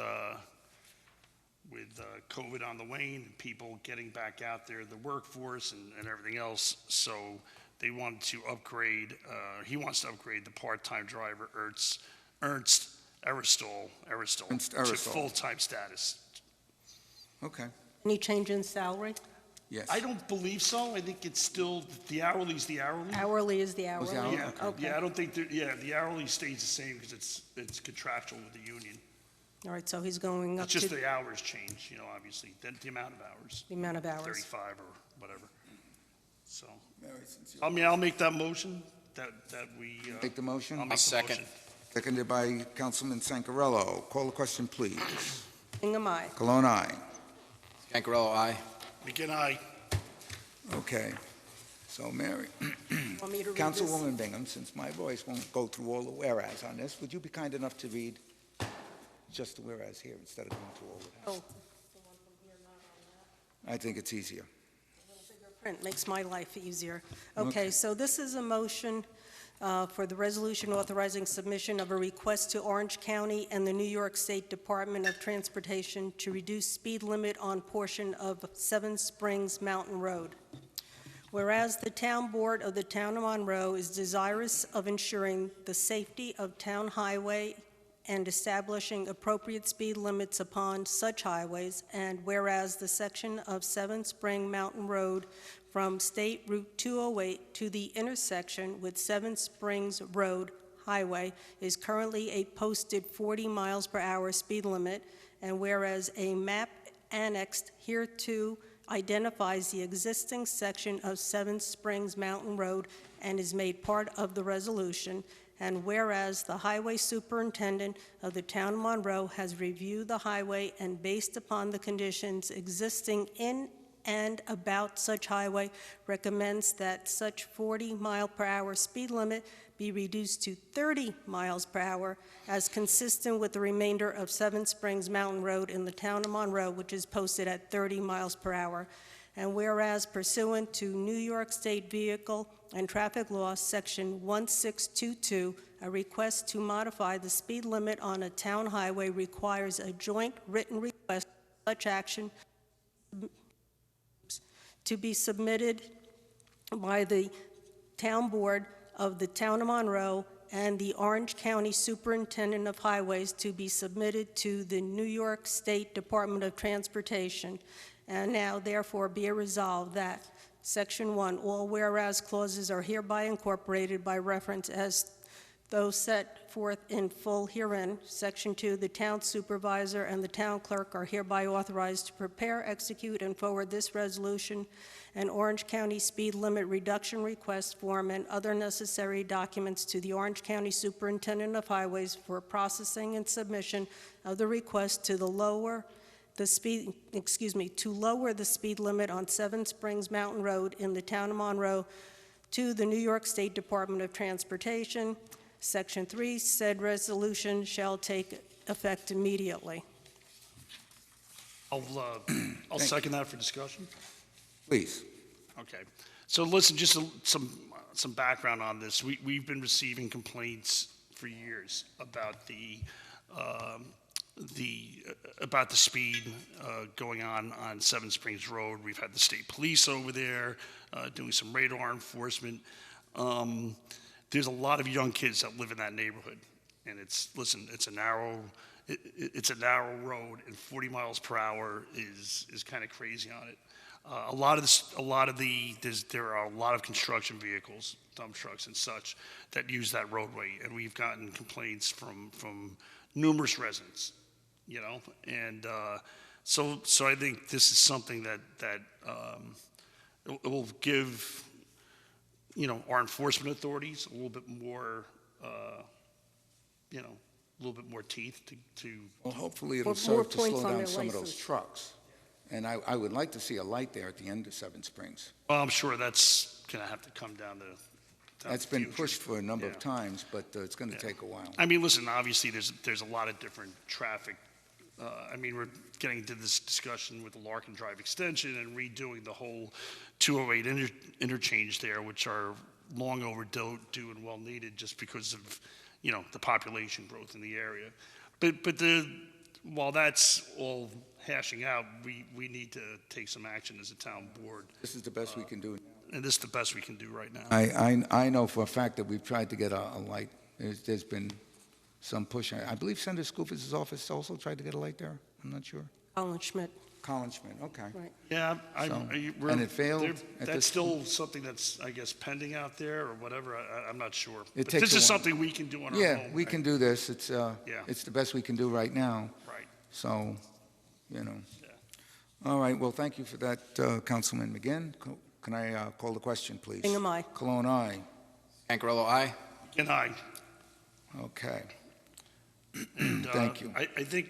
COVID on the wane, and people getting back out there, the workforce and everything else. So they wanted to upgrade, he wants to upgrade the part-time driver, Ernst Eristol Ernst to Eristol. full-time status. Okay, Any change in salary? yes. I don't believe so. I think it's still, the hourly's the hourly. Hourly is the Was hourly? the hourly? Yeah, Okay. yeah, I don't think, the hourly stays the same because it's contractual with the union. All right, so he's going up It's to just the hours change, you know, obviously, the amount of hours, the amount of hours. 35 or whatever. So, Mary, since you I mean, I'll make that motion that we. make the motion, I'll make the second. motion. seconded by Councilman Sancarello. Call the question, please. Bingham, aye. Cologne, aye. Cancarello, aye. Again, aye. Okay, so Mary, Want me to read this? Councilwoman Bingham, since my voice won't go through all the whereas on this, would you be kind enough to read just the whereas here instead of going through all of that? Oh, I think it's easier. print makes my life easier. Okay, so this is a motion for the resolution authorizing submission of a request to Orange County and the New York State Department of Transportation to reduce speed limit on portion of Seven Springs Mountain Road. Whereas the Town Board of the Town of Monroe is desirous of ensuring the safety of town highway and establishing appropriate speed limits upon such highways, and whereas the section of Seven Spring Mountain Road from State Route 208 to the intersection with Seven Springs Road Highway is currently a posted 40 miles per hour speed limit, and whereas a map annexed hereto identifies the existing section of Seven Springs Mountain Road and is made part of the resolution, and whereas the highway superintendent of the town of Monroe has reviewed the highway and based upon the conditions existing in and about such highway recommends that such 40-mile-per-hour speed limit be reduced to 30 miles per hour as consistent with the remainder of Seven Springs Mountain Road in the town of Monroe, which is posted at 30 miles per hour. And whereas pursuant to New York State Vehicle and Traffic Law, Section 1622, a request to modify the speed limit on a town highway requires a joint written request for such action to be submitted by the town board of the Town of Monroe and the Orange County Superintendent of Highways to be submitted to the New York State Department of Transportation. And now therefore be it resolved that Section 1, all whereas clauses are hereby incorporated by reference as those set forth in full herein. Section 2, the town supervisor and the town clerk are hereby authorized to prepare, execute, and forward this resolution and Orange County speed limit reduction request form and other necessary documents to the Orange County Superintendent of Highways for processing and submission of the request to lower the speed limit on Seven Springs Mountain Road in the town of Monroe to the New York State Department of Transportation. Section 3, said resolution shall take effect immediately. I'll second that for discussion. Please. Okay. So listen, just some background on this. We've been receiving complaints for years about the speed going on Seven Springs Road. We've had the state police over there doing some radar enforcement. There's a lot of young kids that live in that neighborhood, and it's a narrow road, and 40 miles per hour is kind of crazy on it. There are a lot of construction vehicles, dump trucks and such, that use that roadway, and we've gotten complaints from numerous residents, and so I think this is something that it will give, our enforcement authorities a little bit more, teeth to. Well, hopefully it'll More serve to points slow on down their some of those license. trucks. And I would like to see a light there at the end of Seven Springs. Well, I'm sure that's going to have to come down to. That's been future. pushed for a number Yeah. of times, but it's going to take a while. I mean, listen, obviously, there's a lot of different traffic. We're getting into this discussion with the Larkin Drive extension and redoing the whole 208 interchange there, which are long overdue and well needed just because of, the population growth in the area. But while that's all hashing out, we need to take some action as a town board. This is the best we can do. And this is the best we can do right now. I know for a fact that we've tried to get a light. There's been some push. I believe Senator Scoofus' office also tried to get a light there. I'm not sure. Colin Schmidt, Colin Schmidt, okay. right. Yeah, And it failed at That's this still something that's, I guess, pending out there or whatever. I'm not sure. It But takes this a is while. something we can do on our own. Yeah, we can do this. It's the best we can do right now. Right. So, Yeah. All right, well, thank you for that, Councilman McGinn. Can I call the question, please? Bingham, aye. Cologne, aye. Cancarello, aye. And Okay. And, Thank you. I think,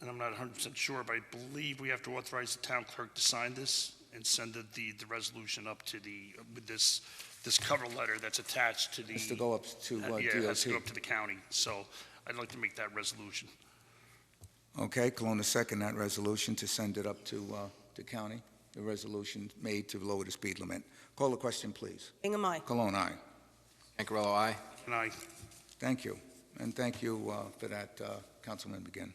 and I'm not 100% sure, but I believe we have to authorize the town clerk to sign this and send the resolution up to with this cover letter that's attached to the. Has to go up to Yeah, it has to go DOT. up to the county. So I'd like to make that resolution. Okay, Kelowna second that resolution to send it up to county. The resolution made to lower the speed limit. Call the question, please. Bingham, aye. Cologne, aye. Cancarello, aye. And Thank you. And thank you for that, Councilman McGinn.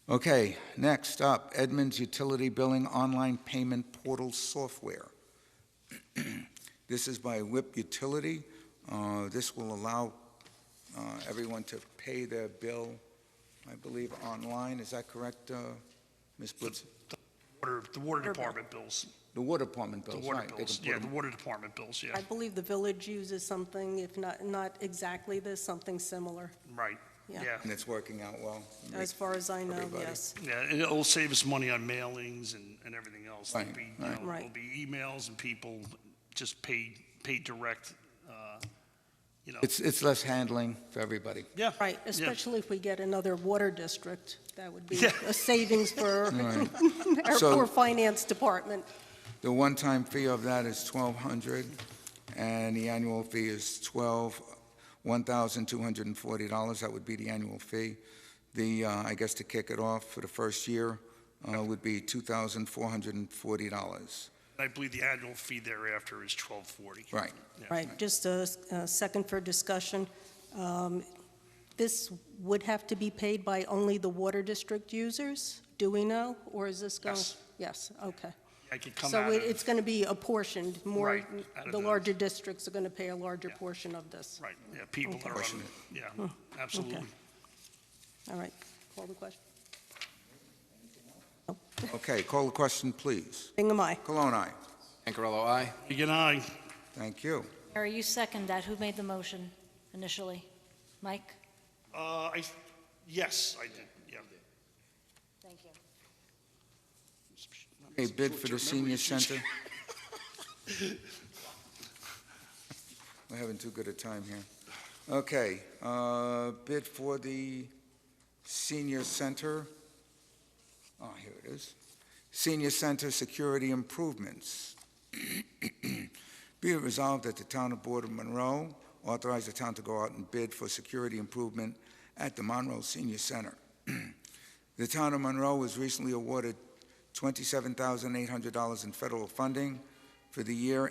Okay, next up, Edmunds Utility Billing Online Payment Portal Software. This is by WIP Utility. This will allow everyone to pay their bill, I believe, online. Is that correct, Ms. Blitz? the water department bills. The water department The bills, water right. They bills, can put yeah, the them- water department bills, yeah, I believe the village uses something, if not exactly this, something similar, right, Yeah. yeah. And it's working out well. as far as I know, Everybody. yes. Yeah, and it'll save us money on mailings and everything else. There'll Right, be, right. Right. There'll be emails and people just pay direct, It's less handling for everybody. Yeah. Right, yeah. especially if we get another water district, that would be Yeah. a savings for Right. our So- poor finance department. The one-time fee of that is $1,200, and the annual fee is $1,240. That would be the annual fee. I guess to kick it off for the first year would be $2,440. I believe the annual fee thereafter is $1,240. Right. Yeah. Right, just a second for discussion. This would have to be paid by only the water district users, do we know? Or is this going? Yes. Yes, okay. I could come So out of. it's going to be apportioned, more, Right, out of the those. larger districts are going to pay a larger portion of this. Right, yeah, people that are on, yeah, absolutely. All right, call the question. Okay, call the question, please. Bingham, aye. Cologne, aye. Cancarello, aye. Egan, aye. Thank you. Mary, you second that. Who made the motion initially? Mike? Yes, I did, yeah. Thank you. A bid for the senior center. We're having too good a time here. Okay, bid for the senior center. Oh, here it is. Senior center security improvements. Be it resolved that the town of Board of Monroe authorize the town to go out and bid for security improvement at the Monroe Senior Center. The town of Monroe was recently awarded $27,800 in federal funding for the year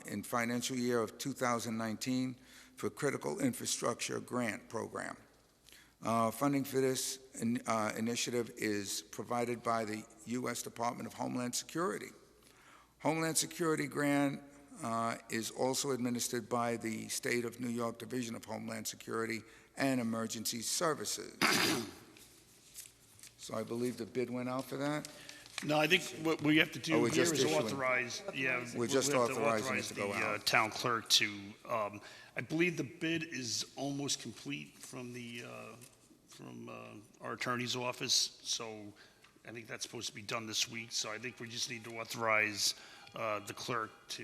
in financial year of 2019 for critical infrastructure grant program. Funding for this initiative is provided by the U.S. Department of Homeland Security. Homeland Security grant is also administered by the State of New York Division of Homeland Security and Emergency Services. So I believe the bid went out for that? No, I think what we have to Oh, do we're here just is issuing. authorize, yeah. We're we just have to authorizing it authorize to go the, out. Town clerk to, I believe the bid is almost complete from the, our attorney's office, so I think that's supposed to be done this week, so I think we just need to authorize the clerk to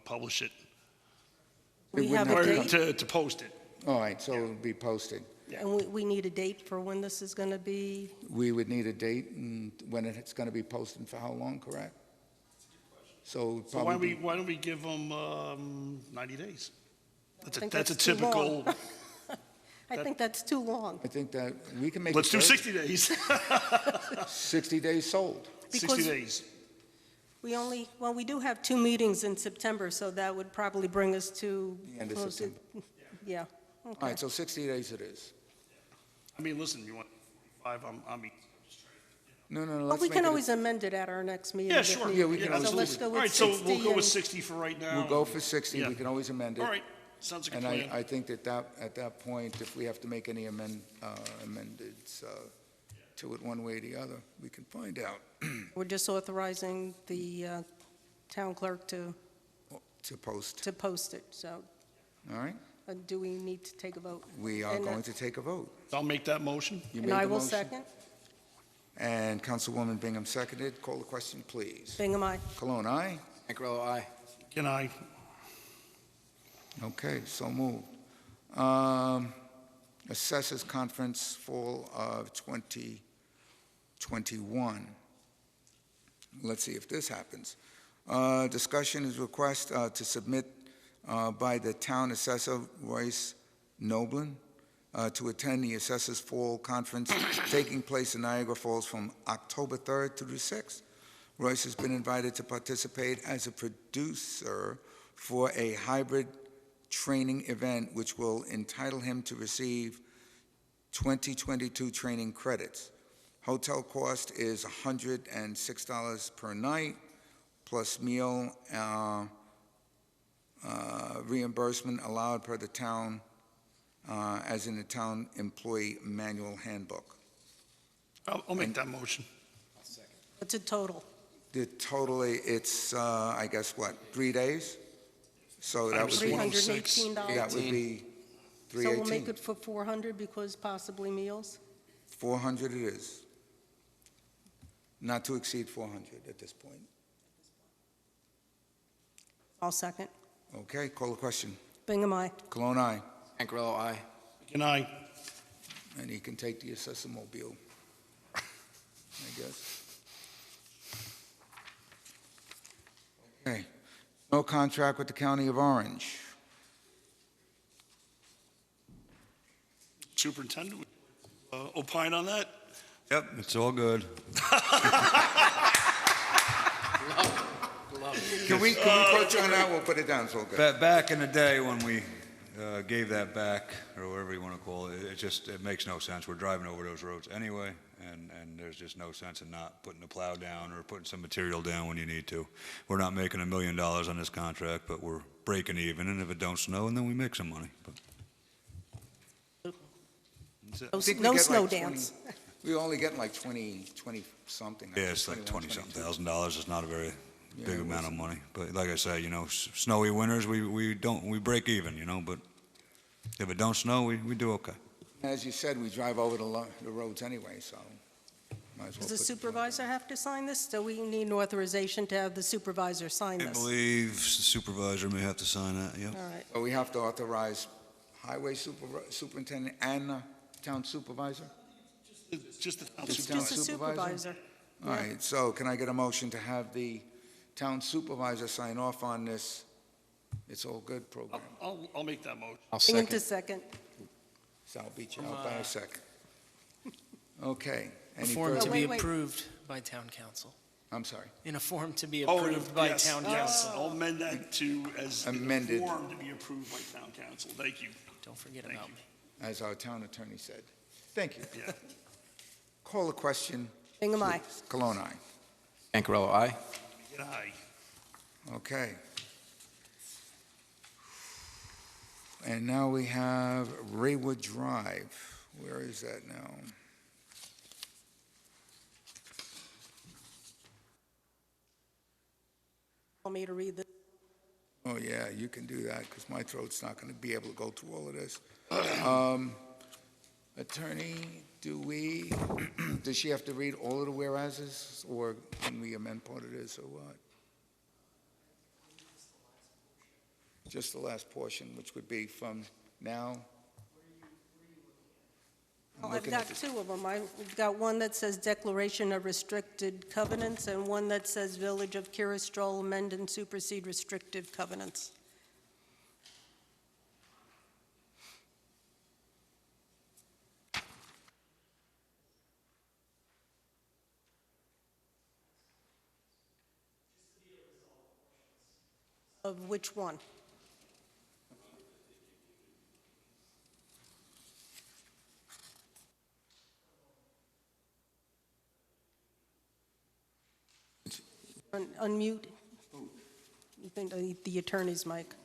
publish it, We wouldn't have a have to date, to post it. All right, so it'll be posted. and we need a date for when this is going to be. We would need a date and when it's going to be posted for how long, correct? So So probably, why don't we give them 90 days? think That's a that's too typical, long. I think that's too long, I think that we can make it let's do 30. 60 days. 60 days sold. 60 Because days. we do have 2 meetings in September, so that would probably bring us to. The end of close to- September. Yeah, All okay. right, so 60 days it is. I mean, listen, you want 5, I'm. No, But let's we make can it, always amend it at our next meeting. Yeah, if sure. need Yeah, we be. can always So let's do go All with right, so 60. we'll go with and- 60 for right now. we'll go for 60, Yeah. we can always amend it. All right, sounds like a And plan. I think that at that point, if we have to make any amendments to it one way or the other, we can find out. We're just authorizing the town clerk to To post, post it, so all right? do we need to take a vote? We are And, going to take a vote. I'll make that motion. You And made I the will motion, second. And Councilwoman Bingham seconded. Call the question, please. Bingham, aye. Cologne, aye? Cancarello, aye. Can I? Okay, so moved. Assessors Conference Fall of 2021. Let's see if this happens. Discussion is request to submit by the town assessor, Royce Noblin, to attend the Assessors Fall Conference taking place in Niagara Falls from October 3rd through the 6th. Royce has been invited to participate as a producer for a hybrid training event which will entitle him to receive 2022 training credits. Hotel cost is $106 per night, plus meal reimbursement allowed per the town, as in the town employee manual handbook. I'll make that motion. What's the total? The total, it's, I guess, what, 3 days? So that would be, $318. that would be So we'll make 318. it for 400 because possibly meals? 400 it is. Not to exceed 400 at this point. I'll second. Okay, call the question. Bingham, aye. Cologne, aye. Cancarello, aye. Can I? And he can take the assessor mobile, I guess. Okay. No contract with the County of Orange. Superintendent, opine on that? Yep, it's all good. Can we put you on that? We'll put it down, so good. Back in the day when we gave that back, or whatever you want to call it, it makes no sense. We're driving over those roads anyway, and there's just no sense in not putting the plow down or putting some material down when you need to. We're not making $1 million on this contract, but we're breaking even, and if it don't snow, and then we make some money. But that's it. No I think we no get snow like 20 dance. We only get like 20-something. Yeah, it's like $20-something. It's not a very Yeah, big it amount of wasn't. money. But like I say, snowy winters, we break even, but if it don't snow, we do okay. As you said, we drive over the roads anyway, so might as well. Does the put supervisor have to sign this? So we need an authorization to have the supervisor sign I this? believe the supervisor may have to sign that, yeah. All right. But we have to authorize highway superintendent and town supervisor? Just the town Just supervisor. Just the supervisor? supervisor. All right, so can I get a motion to have the town supervisor sign off on this It's All Good program? I'll make that motion. I'll Bring him second. to second. So I'll beat you out by a second. Okay. A Any form to further? be Wait. approved by town council. I'm sorry. In a form to be Oh, approved by yes, town yes. council. I'll amend that to as in the Amended. form to be approved by town council. Thank you. Don't forget Thank about you. me. As our town attorney said. Thank you. Yeah. Call the question. Bingham, aye. Cologne, aye. Ankarello, aye. Get aye. Okay. And now we have Raywood Drive. Where is that now? Want me to read this? Oh, yeah, you can do that, because my throat's not going to be able to go through all of this. Attorney, does she have to read all of the whereases, or can we amend part of this, or what? Just the last portion, which would be from now? I'm Well, I've looking at got the- two of them. I've got one that says Declaration of Restricted Covenants and one that says Village of Kiristrol amend and supersede restrictive covenants. Of which one? Unmute. You think the attorney's mic.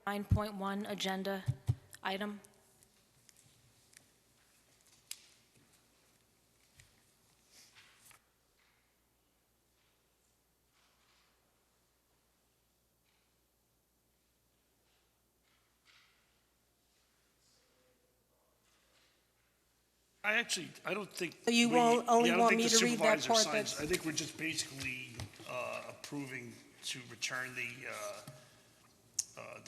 Nine point one agenda item. I don't think. So you we- won't- only yeah, I don't want think me the to read that supervisor part signs- that's- I think we're just basically approving to return the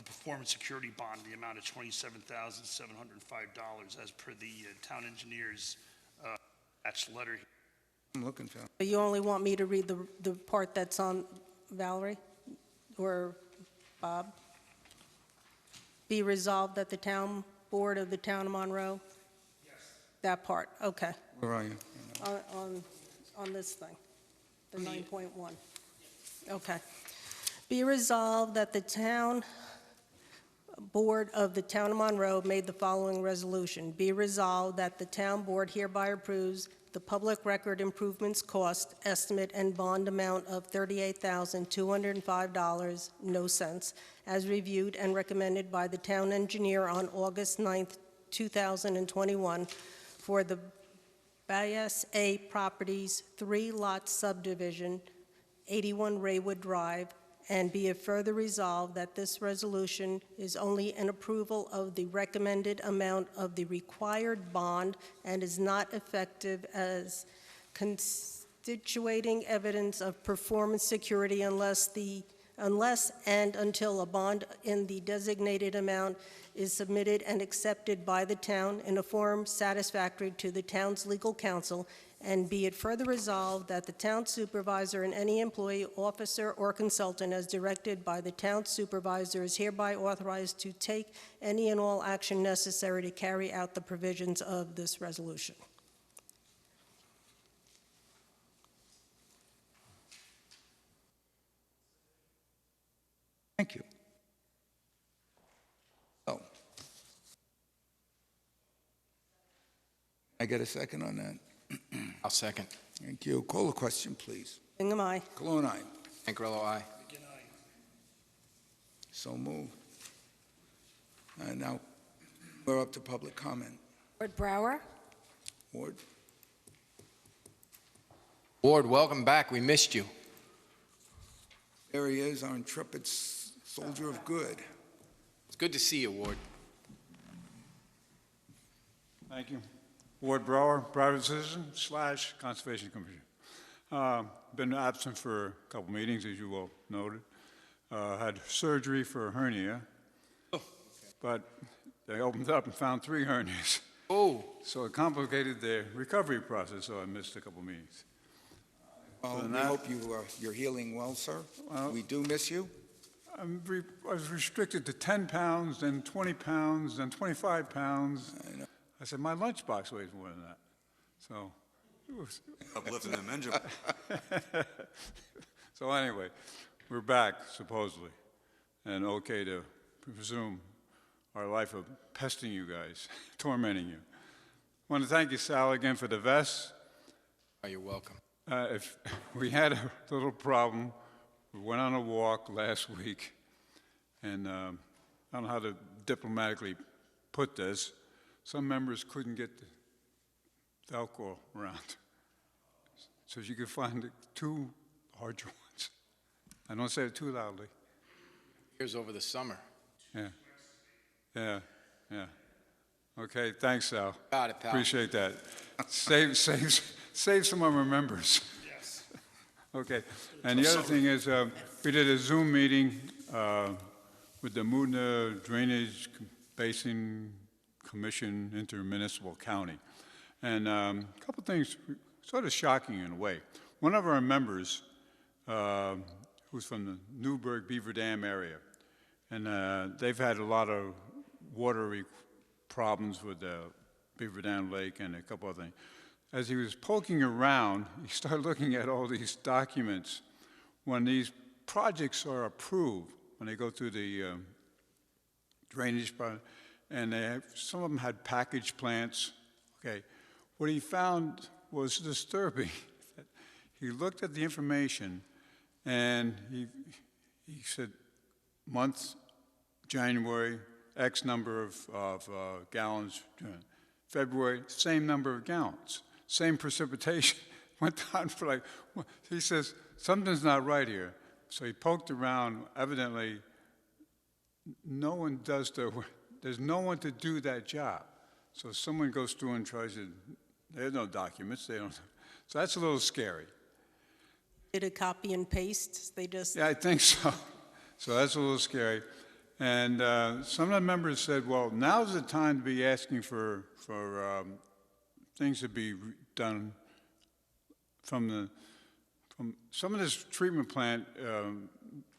performance security bond, in the amount of $27,705 as per the town engineer's attached letter. I'm looking for, But you only want me to read the part that's on Valerie or Bob? Be resolved that the town board of the town of Monroe? Yes. That part, okay. where are you? On this thing, the 9.1. Okay. Be resolved that the town board of the town of Monroe made the following resolution. Be resolved that the town board hereby approves the public record improvements cost estimate and bond amount of $38,205, no cents, as reviewed and recommended by the town engineer on August 9th, 2021 for the Bayes A Properties 3-lot subdivision, 81 Raywood Drive, and be it further resolved that this resolution is only an approval of the recommended amount of the required bond and is not effective as constituting evidence of performance security unless and until a bond in the designated amount is submitted and accepted by the town in a form satisfactory to the town's legal counsel, and be it further resolved that the town supervisor and any employee, officer, or consultant as directed by the town supervisor is hereby authorized to take any and all action necessary to carry out the provisions of this resolution. Thank you. Oh. I get a second on that? I'll second. Thank you. Call the question, please. Bingham, aye. Cologne, aye. Angarello, aye. So moved. And now we're up to public comment. Ward Brower? Ward? Ward, welcome back. We missed you. There he is, our intrepid soldier of good. It's good to see you, Ward. Thank you. Ward Brower, private citizen / Conservation Commission. Been absent for a couple meetings, as you well noted. Had surgery for a hernia, but they opened up and found 3 hernias. Oh. So it complicated the recovery process, so I missed a couple meetings. Well, than we that- hope you're healing well, sir. We do miss you. I was restricted to 10 pounds, then 20 pounds, then 25 pounds. I know. I said, my lunchbox weighs more than that. So, it was, Uplifting them engine. so anyway, we're back, supposedly, and okay to resume our life of pestering you guys, tormenting you. I want to thank you, Sal, again for the vests. Oh, you're welcome. If we had a little problem, we went on a walk last week, and I don't know how to diplomatically put this. Some members couldn't get the alcohol around, so you could find the 2 larger ones. I don't say it too loudly. Here's over the summer. Yeah. Okay, thanks, Sal. Got it, pal. Appreciate that. Save some of our members. Yes. Okay, and the other thing is, we did a Zoom meeting with the Mudna Drainage Basin Commission, Intermunicipal County. And a couple things sort of shocking in a way. One of our members, who's from the Newburgh Beaver Dam area, and they've had a lot of water problems with the Beaver Dam Lake and a couple other things. As he was poking around, he started looking at all these documents. When these projects are approved, when they go through the drainage project, and some of them had package plants. Okay, what he found was disturbing. He looked at the information, and he said, month, January, X number of gallons. February, same number of gallons, same precipitation. Went on for like, he says, something's not right here. So he poked around. Evidently, no one does there's no one to do that job. So someone goes through and tries to, there's no documents, they don't. So that's a little scary. Did a copy and paste? They just... Yeah, I think so. So that's a little scary. And some of the members said, well, now's the time to be asking for things to be done from some of this treatment plant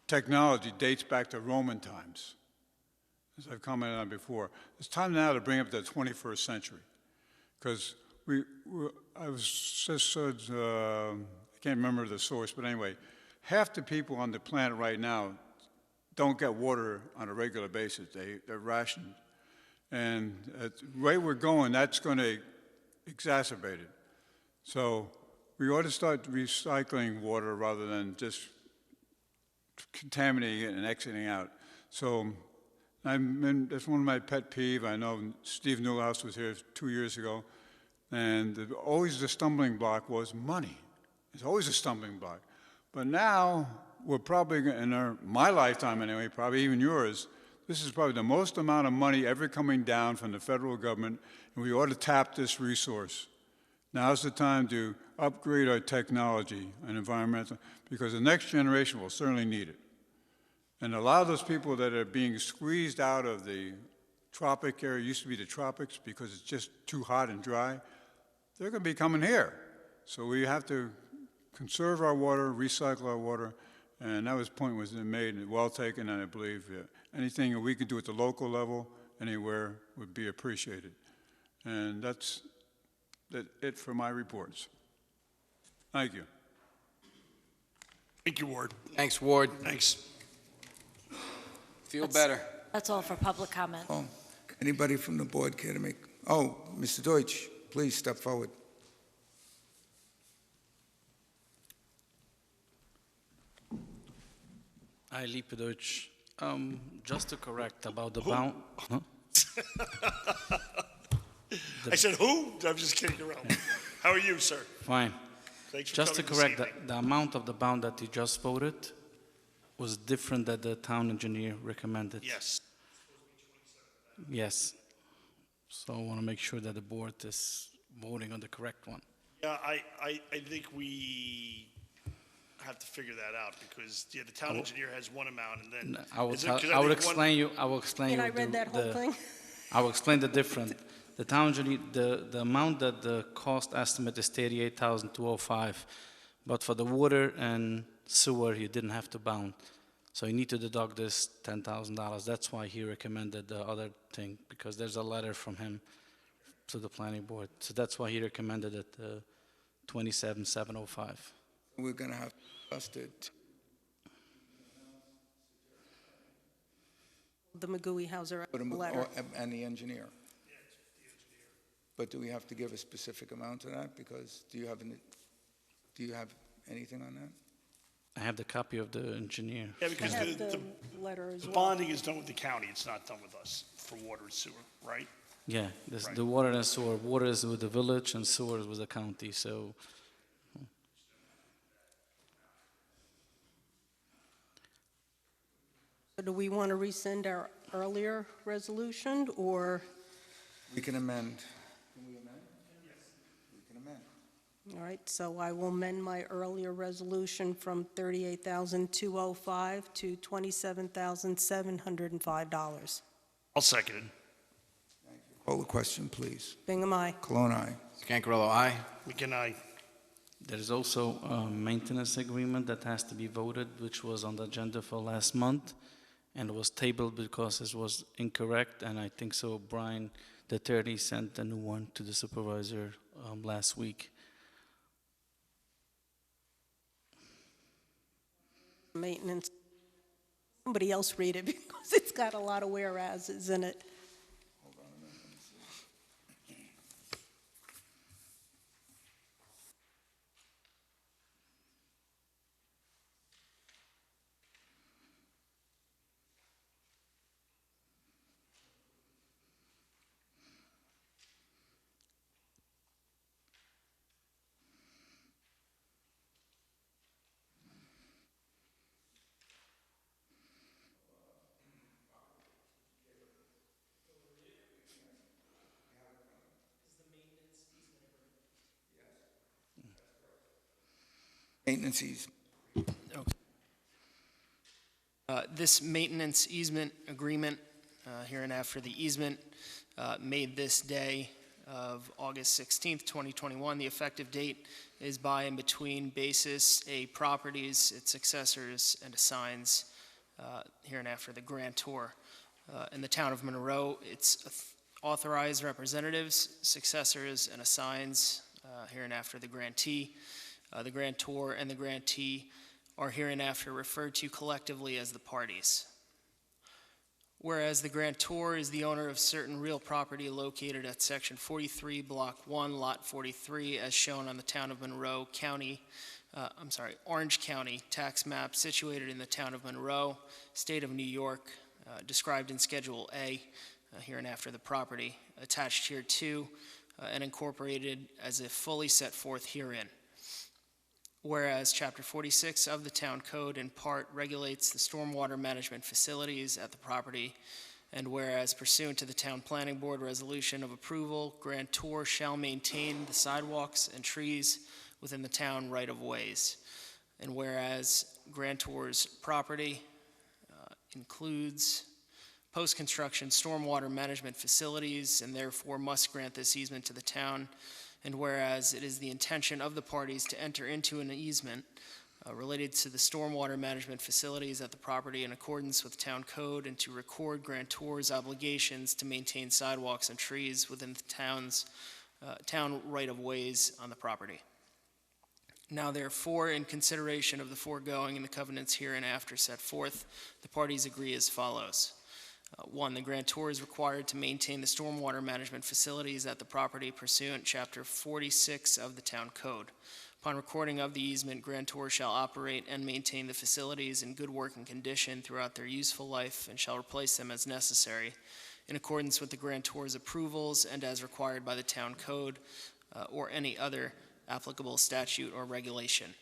technology dates back to Roman times, as I've commented on before. It's time now to bring up the 21st century, because I can't remember the source, but anyway, half the people on the planet right now don't get water on a regular basis. They're rationed. And at the rate we're going, that's going to exacerbate it. So we ought to start recycling water rather than just contaminating it and exiting out. So that's one of my pet peeves. I know Steve Newhouse was here 2 years ago, and always the stumbling block was money. It's always a stumbling block. But now, we're probably, in my lifetime anyway, probably even yours, this is probably the most amount of money ever coming down from the federal government, and we ought to tap this resource. Now's the time to upgrade our technology and environmental, because the next generation will certainly need it. And allow those people that are being squeezed out of the tropic area, used to be the tropics because it's just too hot and dry, they're going to be coming here. So we have to conserve our water, recycle our water, and that was point was made and well taken, and I believe anything that we can do at the local level, anywhere, would be appreciated. And that's it for my reports. Thank you. Thank you, Ward. Thanks, Ward. Thanks. Feel better. That's all for public comment. Oh, anybody from the board care to make? Oh, Mr. Deutsch, please step forward. Hi, Liebe Deutsch. Just to correct about the bound. Huh? I said, who? I'm just kidding around. How are you, sir? Fine. Thanks for Just to coming this correct, evening. the amount of the bound that you just voted was different that the town engineer recommended. Yes. Yes. So I want to make sure that the board is voting on the correct one. Yeah, I think we have to figure that out because, yeah, the town engineer has one amount and then. I will, is it- 'cause I will think one- explain you, I will explain And you. I read that whole thing. I will explain the difference. The town engineer, the amount that the cost estimate is 38,205, but for the water and sewer, you didn't have to bound. So you need to deduct this $10,000. That's why he recommended the other thing, because there's a letter from him to the planning board. So that's why he recommended it, 27,705. We're going to have to adjust it. The McGooey Hauser Put 'em- letter. And the engineer. But do we have to give a specific amount to that? Because do you have anything on that? I have the copy of the engineer. Yeah, I because have the the letter as the well. bonding is done with the county. It's not done with us for water and sewer, right? Yeah, this, Right. the water and sewer. Water is with the village and sewer is with the county, so. So do we want to rescind our earlier resolution, or, We can amend. Can we amend? Yes. We can amend. all right, so I will amend my earlier resolution from $38,205 to $27,705. I'll second it. Call the question, please. Bingham, aye. Cologne, aye. Scancarello, aye. McGinn, There's also a maintenance agreement that has to be voted, which was on the agenda for last month, and was tabled because it was incorrect, and I think so Brian, the attorney, sent a new one to the supervisor last week. Maintenance. Somebody else read it, because it's got a lot of whereases in it. Maintenance easement. This maintenance easement agreement, hereinafter the easement, made this day of August 16th, 2021. The effective date is by and between Basis, A Properties, its successors, and assigns hereinafter the grantor. In the town of Monroe, its authorized representatives, successors, and assigns hereinafter the grantee. The grantor and the grantee are hereinafter referred to collectively as the parties. Whereas the grantor is the owner of certain real property located at Section 43, Block 1, Lot 43, as shown on the town of Monroe County, Orange County tax map situated in the town of Monroe, state of New York, described in Schedule A, hereinafter the property, attached here to, and incorporated as if fully set forth herein. Whereas Chapter 46 of the Town Code in part regulates the stormwater management facilities at the property, and whereas pursuant to the Town Planning Board resolution of approval, grantor shall maintain the sidewalks and trees within the town right-of-ways. And whereas grantor's property includes post-construction stormwater management facilities and therefore must grant this easement to the town. And whereas it is the intention of the parties to enter into an easement related to the stormwater management facilities at the property in accordance with town code and to record grantor's obligations to maintain sidewalks and trees within the town right-of-ways on the property. Now therefore, in consideration of the foregoing and the covenants hereinafter set forth, the parties agree as follows. 1, the grantor is required to maintain the stormwater management facilities at the property pursuant Chapter 46 of the Town Code. Upon recording of the easement, grantor shall operate and maintain the facilities in good working condition throughout their useful life and shall replace them as necessary in accordance with the grantor's approvals and as required by the Town Code or any other applicable statute or regulation.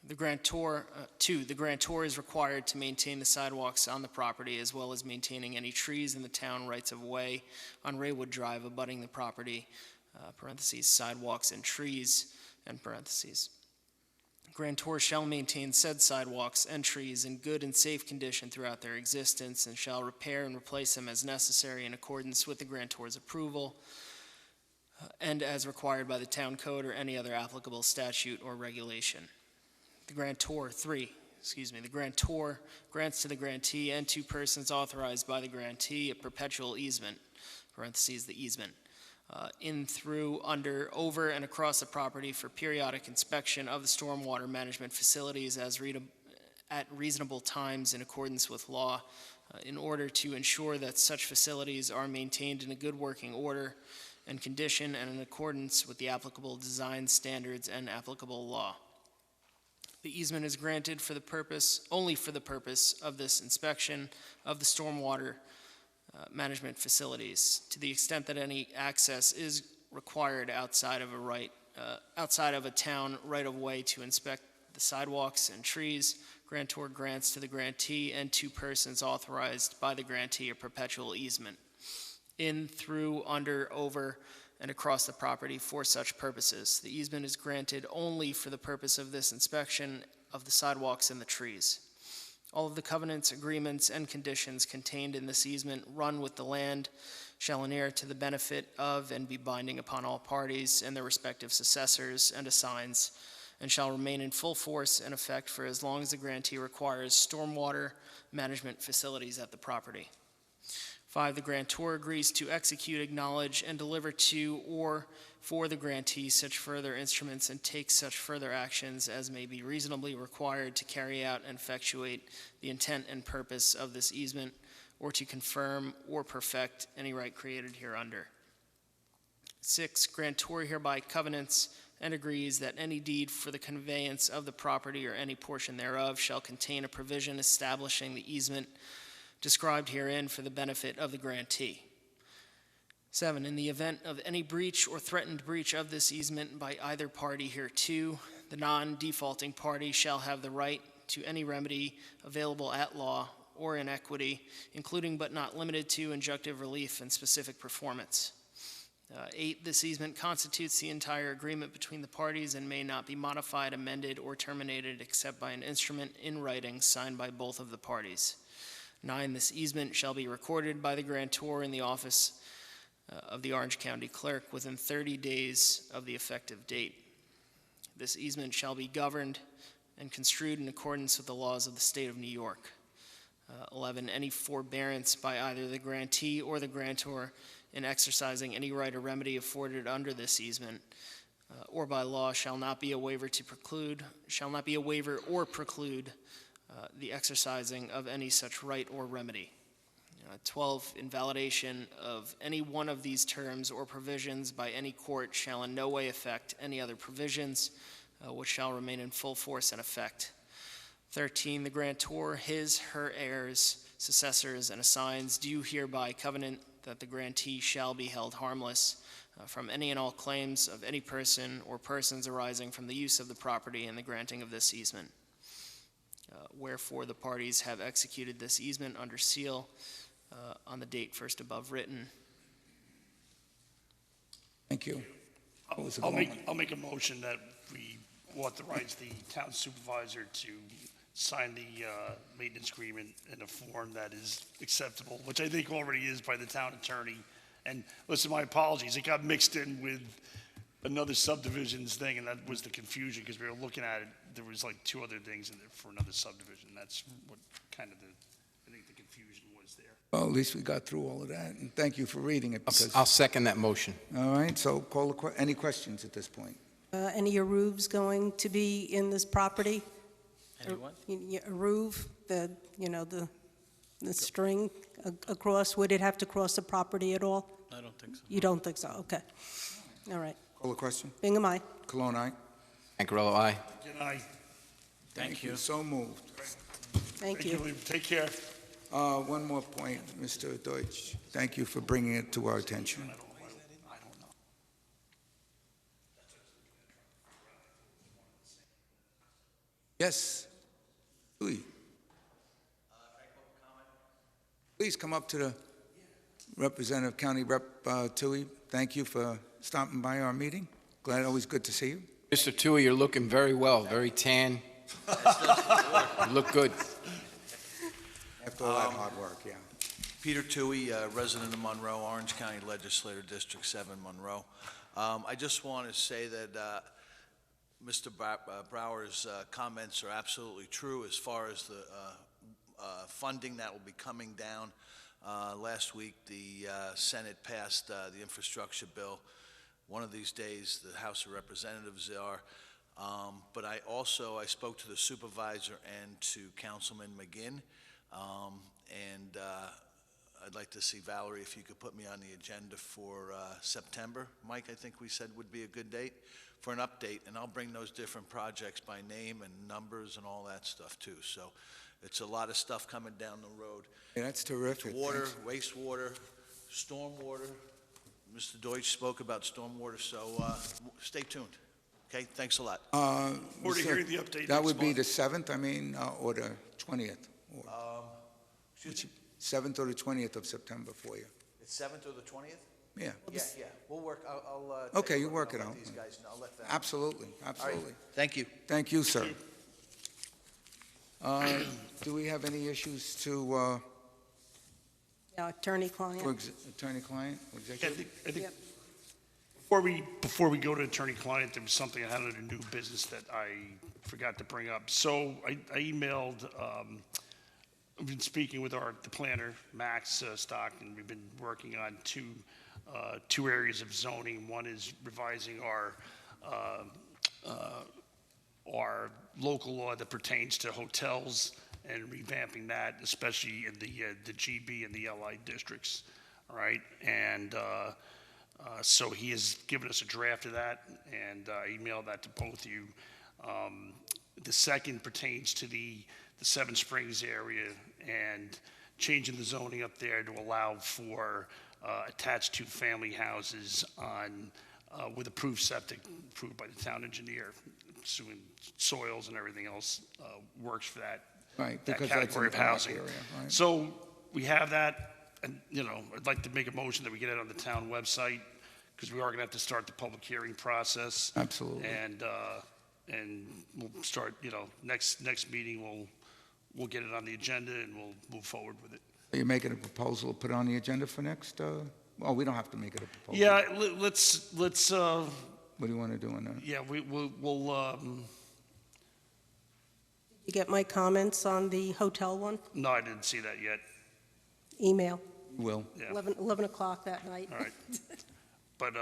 The grantor, 2, the grantor is required to maintain the sidewalks on the property as well as maintaining any trees in the town rights of way on Raywood Drive abutting the property, parentheses, sidewalks and trees, end parentheses. Grantor shall maintain said sidewalks and trees in good and safe condition throughout their existence and shall repair and replace them as necessary in accordance with the grantor's approval and as required by the Town Code or any other applicable statute or regulation. The grantor grants to the grantee and to persons authorized by the grantee a perpetual easement, parentheses, the easement, in, through, under, over, and across the property for periodic inspection of the stormwater management facilities at reasonable times in accordance with law, in order to ensure that such facilities are maintained in a good working order and condition and in accordance with the applicable design standards and applicable law. The easement is granted for the purpose, only for the purpose of this inspection of the stormwater management facilities, to the extent that any access is required outside of a town right-of-way to inspect the sidewalks and trees. Grantor grants to the grantee and to persons authorized by the grantee a perpetual easement in, through, under, over, and across the property for such purposes. The easement is granted only for the purpose of this inspection of the sidewalks and the trees. All of the covenants, agreements, and conditions contained in this easement run with the land shall inure to the benefit of and be binding upon all parties and their respective successors and assigns, and shall remain in full force and effect for as long as the grantee requires stormwater management facilities at the property. 5, the grantor agrees to execute, acknowledge, and deliver to or for the grantee such further instruments and take such further actions as may be reasonably required to carry out and effectuate the intent and purpose of this easement or to confirm or perfect any right created hereunder. 6, grantor hereby covenants and agrees that any deed for the conveyance of the property or any portion thereof shall contain a provision establishing the easement described herein for the benefit of the grantee. 7, in the event of any breach or threatened breach of this easement by either party hereto, the non-defaulting party shall have the right to any remedy available at law or in equity, including but not limited to injunctive relief and specific performance. 8, this easement constitutes the entire agreement between the parties and may not be modified, amended, or terminated except by an instrument in writing signed by both of the parties. 9, this easement shall be recorded by the grantor in the office of the Orange County Clerk within 30 days of the effective date. This easement shall be governed and construed in accordance with the laws of the state of New York. 11, any forbearance by either the grantee or the grantor in exercising any right or remedy afforded under this easement or by law shall not be a waiver or preclude the exercising of any such right or remedy. 12, invalidation of any one of these terms or provisions by any court shall in no way affect any other provisions, which shall remain in full force and effect. 13, the grantor, his, her heirs, successors, and assigns do hereby covenant that the grantee shall be held harmless from any and all claims of any person or persons arising from the use of the property and the granting of this easement. Wherefore the parties have executed this easement under seal on the date first above written. Thank you. I'll make a motion that we authorize the town supervisor to sign the maintenance agreement in a form that is acceptable, which I think already is by the town attorney. And listen, my apologies, it got mixed in with another subdivisions thing, and that was the confusion, because we were looking at it, there was like 2 other things in there for another subdivision. That's what kind of I think the confusion was there. Well, at least we got through all of that, and thank you for reading it. Because, I'll second that motion. all right, so any questions at this point? Any of your roofs going to be in this property? Any what? A roof, the string across, would it have to cross the property at all? I don't think so. You don't think so? Okay. All right. Call the question. Bingham, aye. Cologne, aye. Ancarello, aye. Good night. Thank you. So moved. Thank you. Take care. One more point, Mr. Deutsch. Thank you for bringing it to our attention. Yes. Louis. Please come up to the Representative County Rep. Tui. Thank you for stopping by our meeting. Always good to see you. Mr. Tui, you're looking very well, very tan. You look good. After all that hard work, yeah. Peter Tui, resident of Monroe, Orange County Legislator, District 7, Monroe. I just want to say that Mr. Brower's comments are absolutely true as far as the funding that will be coming down. Last week, the Senate passed the infrastructure bill. One of these days, the House of Representatives are. But I spoke to the supervisor and to Councilman McGinn, and I'd like to see Valerie, if you could put me on the agenda for September. Mike, I think we said would be a good date for an update, and I'll bring those different projects by name and numbers and all that stuff too. So it's a lot of stuff coming down the road. Yeah, that's terrific. Water, wastewater, stormwater. Mr. Deutsch spoke about stormwater, so stay tuned. Okay, thanks a lot. Forward to hearing the update That next would be month. the 7th, or the 20th? Excuse me? 7th or the 20th of September for you. It's 7th or the 20th? Yeah. Yeah. We'll work, I'll. Okay, take a you look work and it I'll out. let these guys know. I'll let them. Absolutely, All right, absolutely. thank you. Thank you, sir. Do we have any issues to, Yeah, attorney-client. attorney-client, I executive? think Yep. before we go to attorney-client, there was something I had under new business that I forgot to bring up. So I emailed, I've been speaking with the planner, Max Stock, and we've been working on two areas of zoning. One is revising our local law that pertains to hotels and revamping that, especially in the GB and the LI districts, all right? And so he has given us a draft of that, and I emailed that to both of you. The second pertains to the Seven Springs area and changing the zoning up there to allow for attached two-family houses on, with approved septic, approved by the town engineer, assuming soils and everything else works for that. Right, that because that's in category the of park housing. area, right? So we have that, and, I'd like to make a motion that we get it on the town website, because we are going to have to start the public hearing process. Absolutely. And we'll start, next meeting, we'll get it on the agenda, and we'll move forward with it. Are you making a proposal to put on the agenda for next, well, we don't have to make it a proposal. Yeah, let's, What do you want to do on that? yeah, we'll, You get my comments on the hotel one? no, I didn't see that yet. Email, Will. Yeah, 11 o'clock that night. all right. But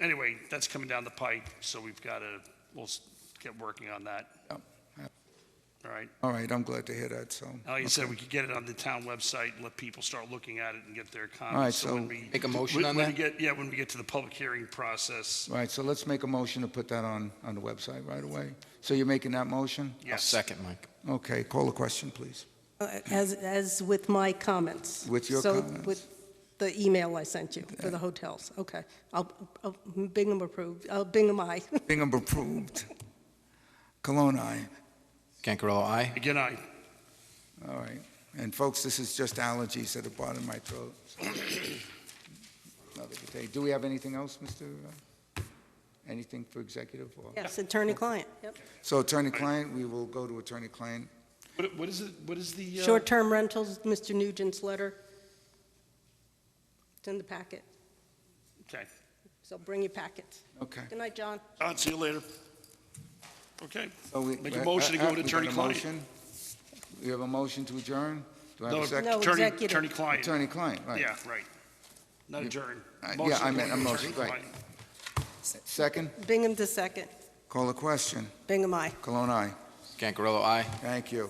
anyway, that's coming down the pike, so we'll get working on that, Yep. all right? All right, I'm glad to hear that, so. Like I said, okay. we could get it on the town website and let people start looking at it and get their comments. All right, when so- we- Make a motion on when we that? get- when we get to the public hearing process. All right, so let's make a motion to put that on the website right away. So you're making that motion? I'll Yes. second, Mike. Okay, call the question, please. As with my comments. With your So comments. with the email I sent you for the hotels, okay. I'll Bingham approved, Bingham, aye. Bingham approved. Cologne, aye. Cancarello, aye. Again, All right. And folks, this is just allergies at the bottom of my throat. So another good day. Do we have anything else, Mr.? Anything for executive? Or? Yes, attorney-client, yep. So attorney-client, we will go to attorney-client. what is it, what is the? Short-term rentals, Mr. Nugent's letter. It's in the packet, Okay, so bring your packets. Okay. Good night, John. I'll see you later. Okay, So make a motion to go to we got a attorney-client. motion. We have a motion to adjourn? Do I have No, a second? No, executive. Attorney-client. Attorney-client, right. Yeah, right. Not adjourn. yeah, Motion I to meant go a to motion, right. attorney-client. Second? Bingham to second. Call the question. Bingham, aye. Cologne, aye. Scancarello, aye. Thank you.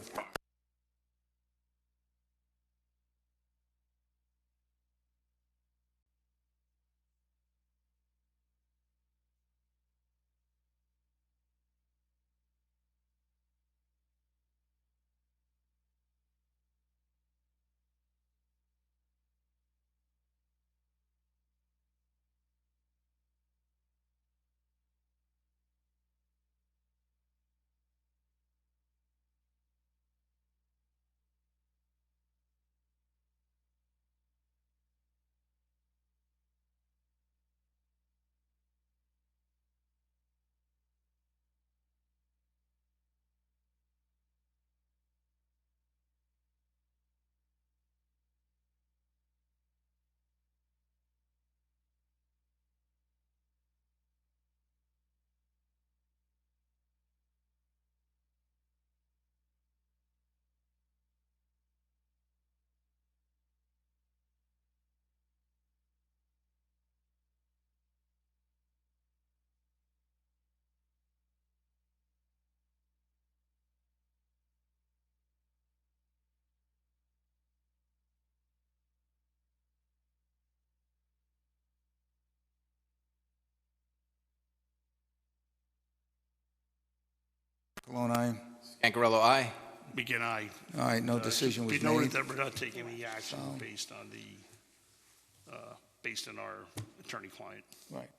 Cologne, aye. Scancarello, aye. Begin aye. All right, no decision was Be noted made. that we're not taking any action based on based on our attorney-client. Right.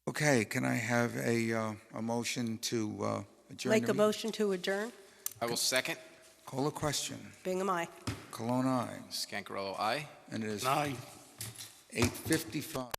Okay, can I have a motion to adjourn? Make the a meeting? motion to adjourn. I will second. Call the question. Bingham, aye. Cologne, aye. Scancarello, aye. And it is Aye. 8:55.